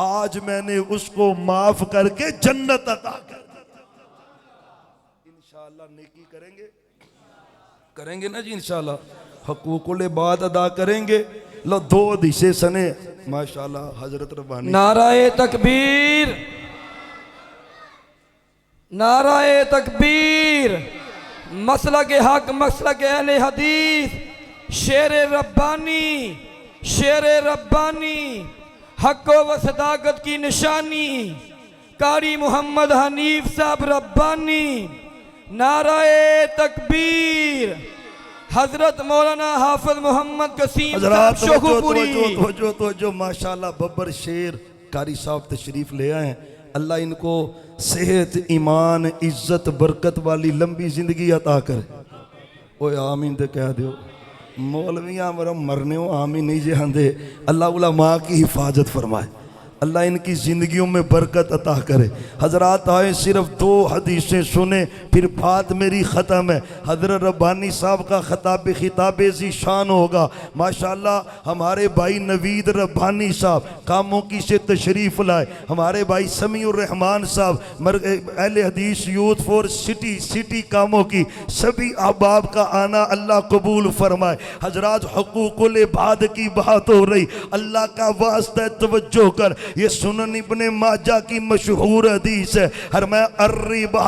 आज मैंने उसको माफ करके जन्नत अता कर दी। इंशाअल्लाह नेकी करेंगे ना जी, इंशाअल्लाह हकूकुल इबाद अदा करेंगे। लो दो हदीसें सने माशाल्लाह हजरत रब्बानी। नाराए तकबीर, नाराए तकबीर, मसला के हक, मसला के अहले हदीस, शेर रब्बानी, शेर रब्बानी, हक व सदाकत की निशानी, कारी मोहम्मद हनीफ साहब रब्बानी। नाराए तकबीर, हजरत मौलाना हाफिज मोहम्मद कसीम साहब शोखुपुरी। तो माशाल्लाह बब्बर शेर कारी साहब तशरीफ ले आए हैं। अल्लाह इनको सेहत, ईमान, इज्जत, बरकत वाली लंबी जिंदगी अता करे। ओए आमीन ते कह दियो। मौलवियाँ मर मरने हो आमीन नहीं जे आंदे। अल्लाह उलमा की हिफाजत फरमाए, अल्लाह इनकी ज़िंदगियों में बरकत अता करे। हजरात आए, सिर्फ दो हदीसें सुने फिर बात मेरी ख़त्म है। हजरत रब्बानी साहब का खिताब ज़ीशान होगा माशाल्लाह। हमारे भाई नवीद रब्बानी साहब कामों की से तशरीफ़ लाए, हमारे भाई समीउर रहमान साहब अहले हदीस यूथ फॉर सिटी कामों की सभी अहबाब का आना अल्लाह कबूल फरमाए। हजरात हुकूकुल इबाद की बात हो रही, अल्लाह का वास्ता तवज्जो कर। ये सुनन इब्ने माजा की मशहूर हदीस है, हर मैं अर्रिबा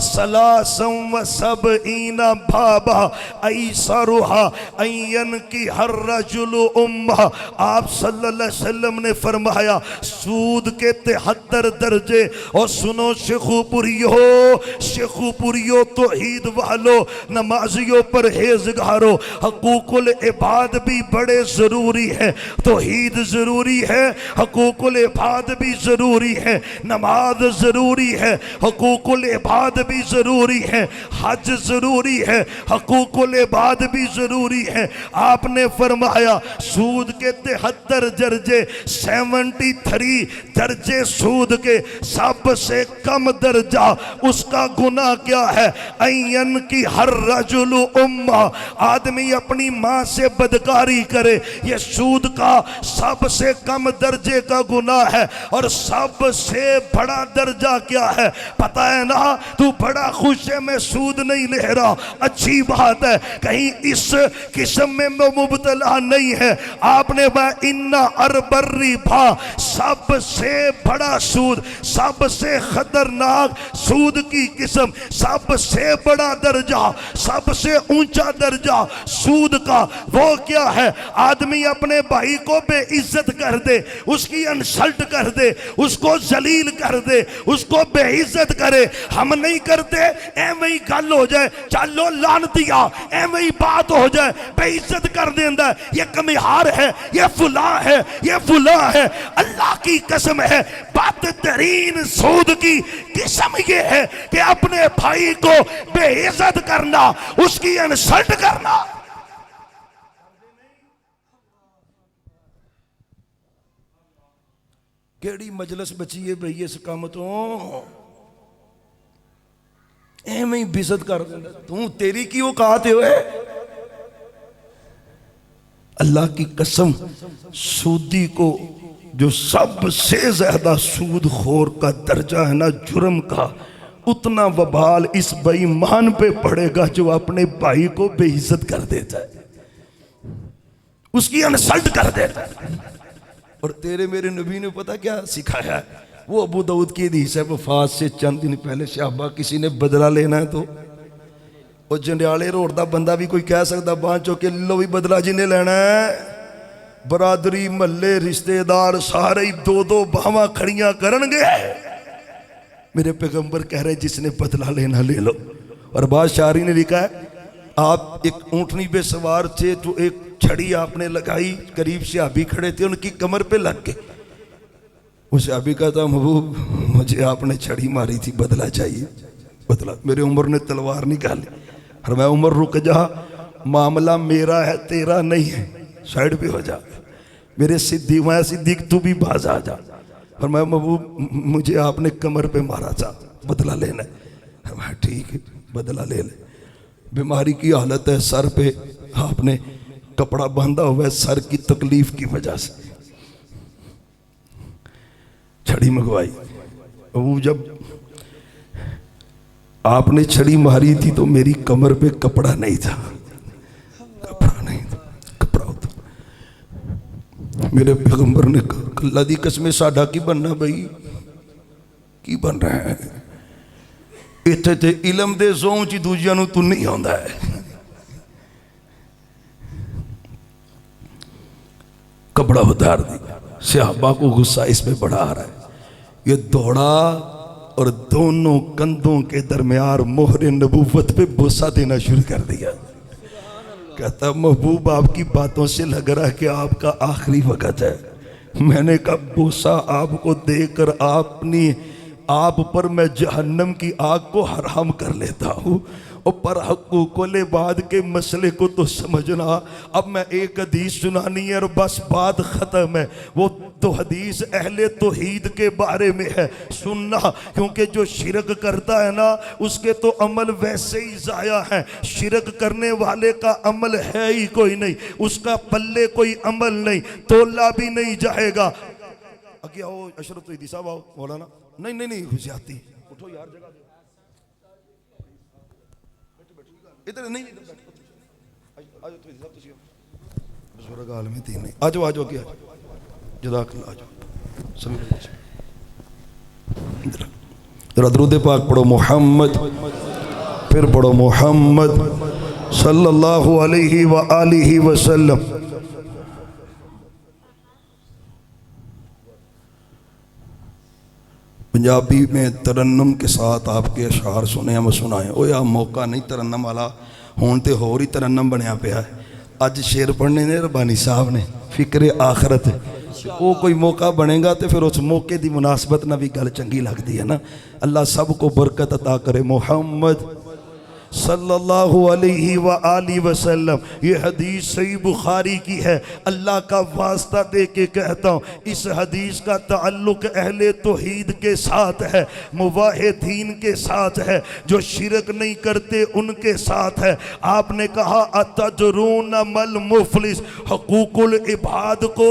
सलासम व सबईना बाबा ऐसरुहा अयन की हर रजुलु उम्मा। आप सल्लल्लाहु अलैहि वसल्लम ने फरमाया सूद के 73 दर्जे। और सुनो शेखुपुरियो तौहीद वालो, नमाजियों परहेज़गारो, हकूकुल इबाद भी बड़े ज़रूरी है, तौहीद ज़रूरी है, हकूकुल इबाद भी ज़रूरी है, नमाज ज़रूरी है, हकूकुल इबाद भी ज़रूरी है, हज ज़रूरी है, हकूकुल इबाद भी ज़रूरी है। आपने फरमाया सूद के 73 दर्जे, 73 दर्जे सूद के, सबसे कम दर्जा उसका गुनाह क्या है? अयन की हर रजुलु उम्मा, आदमी अपनी माँ से बदकारी करे, ये सूद का सबसे कम दर्जे का गुनाह है। और सबसे बड़ा दर्जा क्या है पता है ना? तू बड़ा खुश है मैं सूद नहीं ले रहा, अच्छी बात है, कहीं इस किस्म में मुबतला नहीं है। आपने इन्ना अरबर्री भा, सबसे बड़ा सूद, सबसे खतरनाक सूद की किस्म, सबसे बड़ा दर्जा, सबसे ऊंचा दर्जा सूद का वो क्या है? आदमी अपने भाई को बेइज्जत कर दे, उसकी इंसल्ट कर दे, उसको जलील कर दे, उसको बेइज्जत करे। हम नहीं करते, एवं ही गल हो जाए, चलो लानतिया, एवं ही बात हो जाए, बेइज्जत कर देंदा, ये कमिहार है, ये फुला है, ये फुला है। अल्लाह की कसम है, बदतरीन सूद की किस्म ये है कि अपने भाई को बेइज्जत करना, उसकी इंसल्ट करना। केड़ी मजलिस बची है भई इस काम तो? एवं ही बेइज्जत कर देंदा, तू तेरी की औकात है? अल्लाह की कसम, सूदी को जो सबसे ज्यादा सूद खोर का दर्जा है ना जुर्म का, उतना वबाल इस बेईमान पे पड़ेगा जो अपने भाई को बेइज्जत कर देता है, उसकी इंसल्ट कर देता है। और तेरे मेरे नबी ने पता क्या सिखाया है? वो अबू दाऊद की हदीस है, वफात से चंद दिन पहले सहाबा किसी ने बदला लेना है तो वो जंडियाले रोड का बंदा भी कोई कह सकता बांह चो के लो भी बदला जिन्हें लेना है। बरादरी महल्ले रिश्तेदार सारे ही दो दो बाहां खड़ियां करनगे। मेरे पैगंबर कह रहे जिसने बदला लेना ले लो। और बादशाही ने लिखा है, आप एक ऊंटनी पे सवार थे तो एक छड़ी आपने लगाई, करीब से अभी खड़े थे, उनकी कमर पे लग गए। उसे अभी कहता महबूब मुझे आपने छड़ी मारी थी, बदला चाहिए। बदला, मेरे उमर ने तलवार निकाली और मैं, उमर रुक जा, मामला मेरा है तेरा नहीं है, साइड पे हो जा। मेरे सिद्दीक, मैं सिद्दीक तू भी बाज आ जा। और मैं, महबूब मुझे आपने कमर पे मारा था, बदला लेना है। मैं ठीक है बदला ले ले। बीमारी की हालत है, सर पे आपने कपड़ा बांधा हुआ है सर की तकलीफ की वजह से, छड़ी मंगवाई। वो जब आपने छड़ी मारी थी तो मेरी कमर पे कपड़ा नहीं था, कपड़ा नहीं था, कपड़ा होता। मेरे पैगंबर ने कहा, अल्लाह दी कसम साडा की बनना बई, की बन रहा है इत्थे ते इलम दे ज़ों च दूजियां नूं तू नहीं आंदा है। कपड़ा उतार दिया। सहाबा को गुस्सा इस पे बड़ा आ रहा है। ये दौड़ा और दोनों कंधों के दरमियान मोहरे नबूवत पे बोसा देना शुरू कर दिया। कहता महबूब आपकी बातों से लग रहा है कि आपका आखिरी वक्त है। मैंने कहा बोसा आपको देकर आप पर मैं जहन्नम की आग को हराम कर लेता हूँ। और पर हकूक़ुल इबाद के मसले को तो समझना। अब मैं एक हदीस सुनानी है और बस बात ख़त्म है। वो तो हदीस अहले तौहीद के बारे में है, सुनना, क्योंकि जो शिरक करता है ना उसके तो अमल वैसे ही ज़ाया है। शिरक करने वाले का अमल है ही कोई नहीं, उसका पल्ले कोई अमल नहीं, तोला भी नहीं जाएगा। आगे आओ अशरफ तौहीदी साहब, आओ मौलाना। नहीं नहीं नहीं खुशियाती, उठो यार, जगह इधर नहीं, आ जाओ तौहीदी साहब, तुसी बुजुर्ग आलम तीन नहीं, आ जाओ आ जाओ क्या जज़ाकल्लाह, आ जाओ सभी जरा दरूद पाक पढ़ो मोहम्मद, फिर पढ़ो मोहम्मद सल्लल्लाहु अलैहि व आलिहि वसल्लम। पंजाबी में तरन्नुम के साथ आपके अशार सुने हम सुनाए। ओ यार मौका नहीं तरन्नम वाला, होन तो होर ही तरन्नम बनया पिया है। अज शेर पढ़ने ने रबानी साहब ने, फिक्रे आखरत, वो कोई मौका बनेगा तो फिर उस मौके की मुनासबत ना भी गल चंगी लगती है ना। अल्लाह सब को बरकत अता करे। मोहम्मद सल्लल्लाहु अलैहि व आलिहि वसल्लम। ये हदीस सही बुखारी की है। अल्लाह का वास्ता दे के कहता हूँ, इस हदीस का ताल्लुक अहले तौहीद के साथ है, मुवाहिदीन के साथ है, जो शिरक नहीं करते उनके साथ है। आपने कहा अतदरून मल मुफलिस, हुकूकुल इबाद को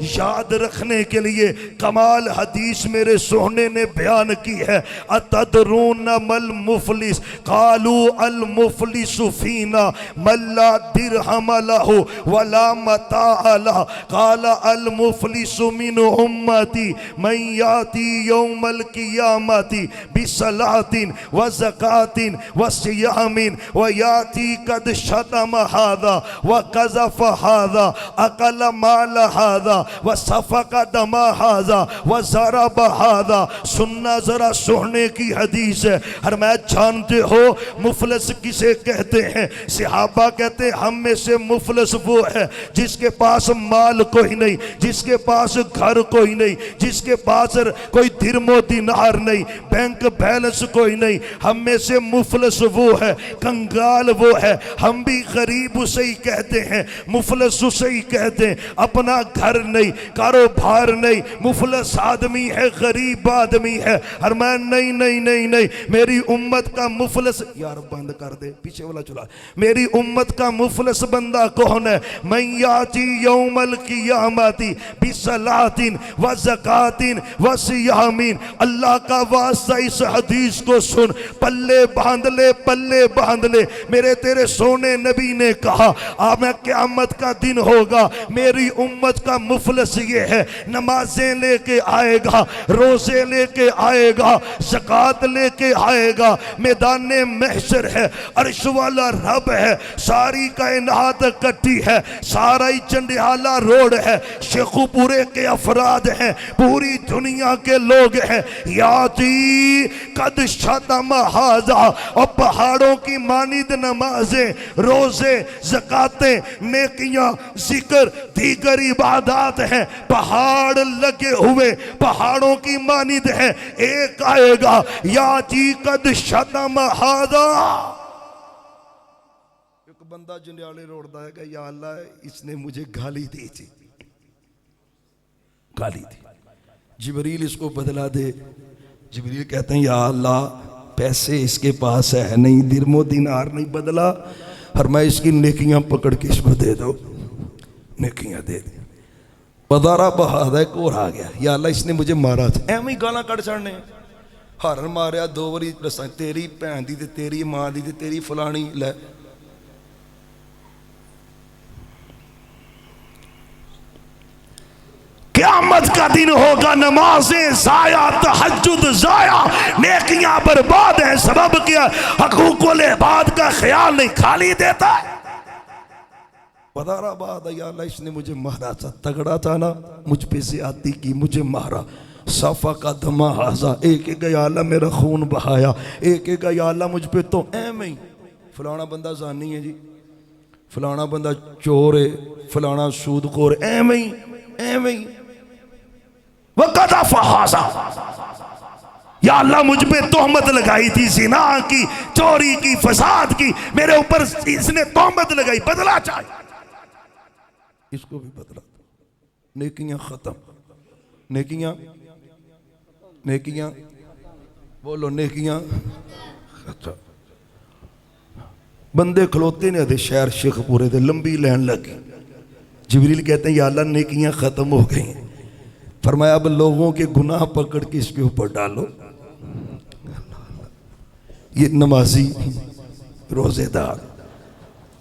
याद रखने के लिए कमाल हदीस मेरे सोहने ने बयान की है। अतदरून मल मुफलिस, कालू अल मुफलिसु फीना मल्ला दिरहम लहु वला मता लह, काला अल मुफलिसु मिन उम्मती मन याती यौमल कियामती बिसलातिन व ज़कातिन व सियामिन व याती कद शतम हादा व कज़फ हादा अकल माल हादा व सफक दम हादा व ज़रब हादा। सुनना जरा सोहने की हदीस है। और मैं जानते हो मुफलिस किसे कहते हैं? सहाबा कहते हैं हम में से मुफलिस वो है जिसके पास माल कोई नहीं, जिसके पास घर कोई नहीं, जिसके पास कोई दिरमो दिनार नहीं, बैंक बैलेंस कोई नहीं। हम में से मुफलिस वो है, कंगाल वो है। हम भी गरीब उसे ही कहते हैं, मुफलिस उसे ही कहते हैं। अपना घर नहीं, कारोबार नहीं, मुफलिस आदमी है, गरीब आदमी है। और मैं नहीं नहीं नहीं नहीं, मेरी उम्मत का मुफलिस, यार बंद कर दे पीछे वाला चला। मेरी उम्मत का मुफलिस बंदा कौन है? मैं याती यौमल कियामती बिसलातिन व ज़कातिन व सियामिन। अल्लाह का वास्ता इस हदीस को सुन, पल्ले बांध ले, पल्ले बांध ले। मेरे तेरे सोने नबी ने कहा अब क़यामत का दिन होगा, मेरी उम्मत का मुफलिस ये है, नमाजें लेके आएगा, रोजे लेके आएगा, ज़कात लेके आएगा, मैदान महशर है, अर्श वाला रब है, सारी कायनात इकट्ठी है, सारा ही चंडियाला रोड है, शेखुपुरे के अफराद हैं, पूरी दुनिया के लोग हैं। याती कद शतम हाजा, और पहाड़ों की मानिद नमाजें, रोजे, ज़कातें, नेकियां, जिक्र, दीगर इबादत हैं, पहाड़ लगे हुए, पहाड़ों की मानिद है। एक आएगा याती कद शतम हाजा। एक बंदा जंडियाले रोड़दा है कि या अल्लाह इसने मुझे गाली दी थी, गाली दी, जिबरील इसको बदला दे। जिबरील कहते हैं या अल्लाह पैसे इसके पास है नहीं, दिरमो दिनार नहीं, बदला, और मैं इसकी नेकियां पकड़ के इसको दे दो, नेकियां दे दे। पदारा बहादा एक और आ गया, या अल्लाह इसने मुझे मारा था, एवं ही गाना कट छड़ने, हरन मारिया 2 बारी, तेरी भैन दी ते तेरी मां दी ते तेरी फलानी लै। क़यामत का दिन होगा, नमाजें जाया, तहज्जुद जाया, नेकियां बर्बाद हैं। सबब क्या? हकूकुल इबाद का ख्याल नहीं, खाली देता है। बदाराबाद या अल्लाह इसने मुझे मारा था, तगड़ा था ना, मुझ पे ज़्यादती की, मुझे मारा। सफ़ा का दमा हाजा, एक एक या अल्लाह मेरा खून बहाया, एक एक या अल्लाह मुझ पे तो एवं ही, फलाना बंदा जानी है जी, फलाना बंदा चोर है, फलाना सूदखोर, एवं ही एवं ही। वक़दा फ़हाज़ा, या अल्लाह मुझ पे तोहमत लगाई थी, जिना की, चोरी की, फसाद की, मेरे ऊपर इसने तोहमत लगाई, बदला चाहिए, इसको भी बदला। नेकियां खत्म, नेकियां, नेकियां बोलो, नेकियां खत्म। बंदे खलोते ने अदे शहर शेखपुरे दे, लंबी लाइन लगी। जिबरील कहते हैं या अल्लाह नेकियां खत्म हो गई। फरमाया अब लोगों के गुनाह पकड़ के इसके ऊपर डालो। ये नमाजी, रोजेदार,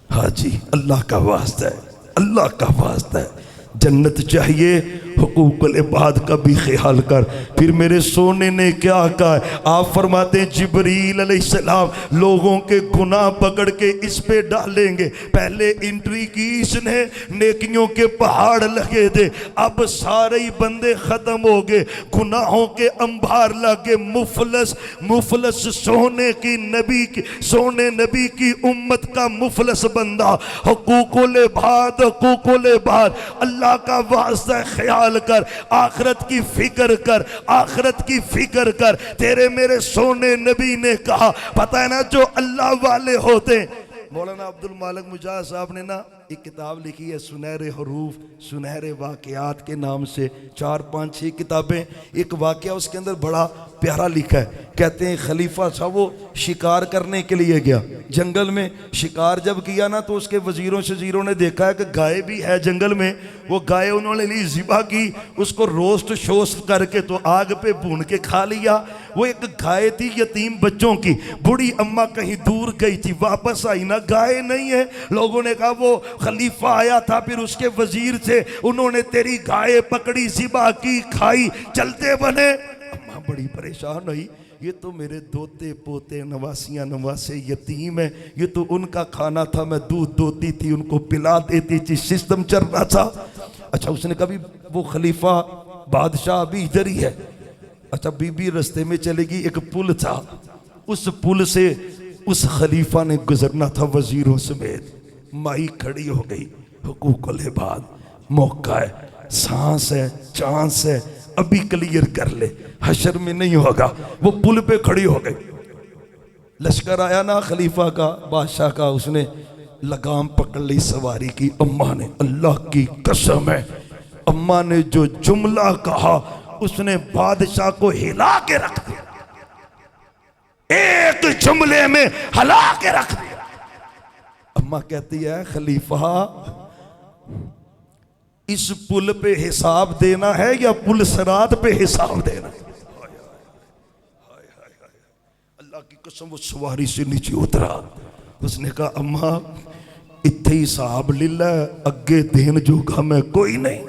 हाजी, अल्लाह का वास्ता है, अल्लाह का वास्ता है, जन्नत चाहिए, हुकूकुल इबाद का भी ख्याल कर। फिर मेरे सोने ने क्या कहा? आप फरमाते हैं जिब्रील अलैहिस्सलाम लोगों के गुनाह पकड़ के इस पे डालेंगे। पहले एंट्री की इसने, नेकियों के पहाड़ लगे थे, अब सारे ही बंदे खत्म हो गए, गुनाहों के अंबार लगे। मुफलस, मुफलस सोने की नबी की, सोने नबी की उम्मत का मुफलस बंदा, हुकूकुल इबाद, हुकूकुल इबाद, अल्लाह का वास्ता ख्याल ख्याल कर, आखिरत की फिक्र कर, आखिरत की फिक्र कर। तेरे मेरे सोने नबी ने कहा, पता है ना जो अल्लाह वाले होते, मौलाना अब्दुल मालिक मुजाहिद साहब ने ना एक किताब लिखी है सुनहरे हरूफ सुनहरे वाक़यात के नाम से, 4 5 6 किताबें। एक वाक़या उसके अंदर बड़ा प्यारा लिखा है। कहते हैं खलीफा था, वो शिकार करने के लिए गया जंगल में। शिकार जब किया ना तो उसके वजीरों शजीरों ने देखा है कि गाय भी है जंगल में। वो गाय उन्होंने ली, ज़िबा की, उसको रोस्ट शोस्ट करके तो आग पे भून के खा लिया। वो एक गाय थी यतीम बच्चों की, बूढ़ी अम्मा कहीं दूर गई थी, वापस आई ना गाय नहीं है। लोगों ने कहा वो खलीफा आया था, फिर उसके वजीर थे, उन्होंने तेरी गाय पकड़ी, ज़िबा की, खाई, चलते बने। अम्मा बड़ी परेशान हुई, ये तो मेरे दोते पोते नवासियाँ नवासे यतीम है, ये तो उनका खाना था, मैं दूध दोती थी, उनको पिला देती थी, सिस्टम चल रहा था। अच्छा उसने कभी, वो खलीफा बादशाह अभी इधर ही है। अच्छा बीबी रास्ते में चलेगी, एक पुल था, उस पुल से उस खलीफा ने गुजरना था वजीरों समेत। माई खड़ी हो गई, हुकूकुल इबाद, मौका है, सांस है, चांस है, अभी क्लियर कर ले, हशर में नहीं होगा। वो पुल पे खड़ी हो गई, लश्कर आया ना खलीफा का, बादशाह का, उसने लगाम पकड़ ली सवारी की। अम्मा ने, अल्लाह की कसम है, अम्मा ने जो जुमला कहा उसने बादशाह को हिला के रख दिया, एक जुमले में हिला के रख दिया। अम्मा कहती है खलीफा इस पुल पे हिसाब देना है या पुल सरात पे हिसाब देना है? अल्लाह की कसम, वो सवारी से नीचे उतरा, उसने कहा अम्मा इत्थे हिसाब लीला, अगे देन जोगा मैं कोई नहीं,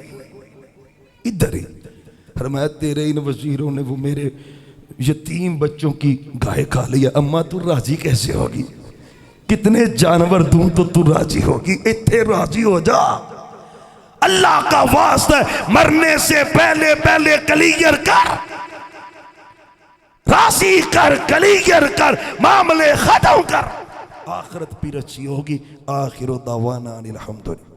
इधर ही। फरमाया तेरे इन वजीरों ने वो मेरे यतीम बच्चों की गाय खा लिया। अम्मा तू राजी कैसे होगी? कितने जानवर दूं तो तू राजी होगी? इत्थे राजी हो जा, अल्लाह का वास्ता है, मरने से पहले पहले क्लियर कर, राजी कर, क्लियर कर, मामले खत्म कर, आखिरत भी अच्छी होगी। आखिर दावाना अनिल हम्दुलिल्लाह।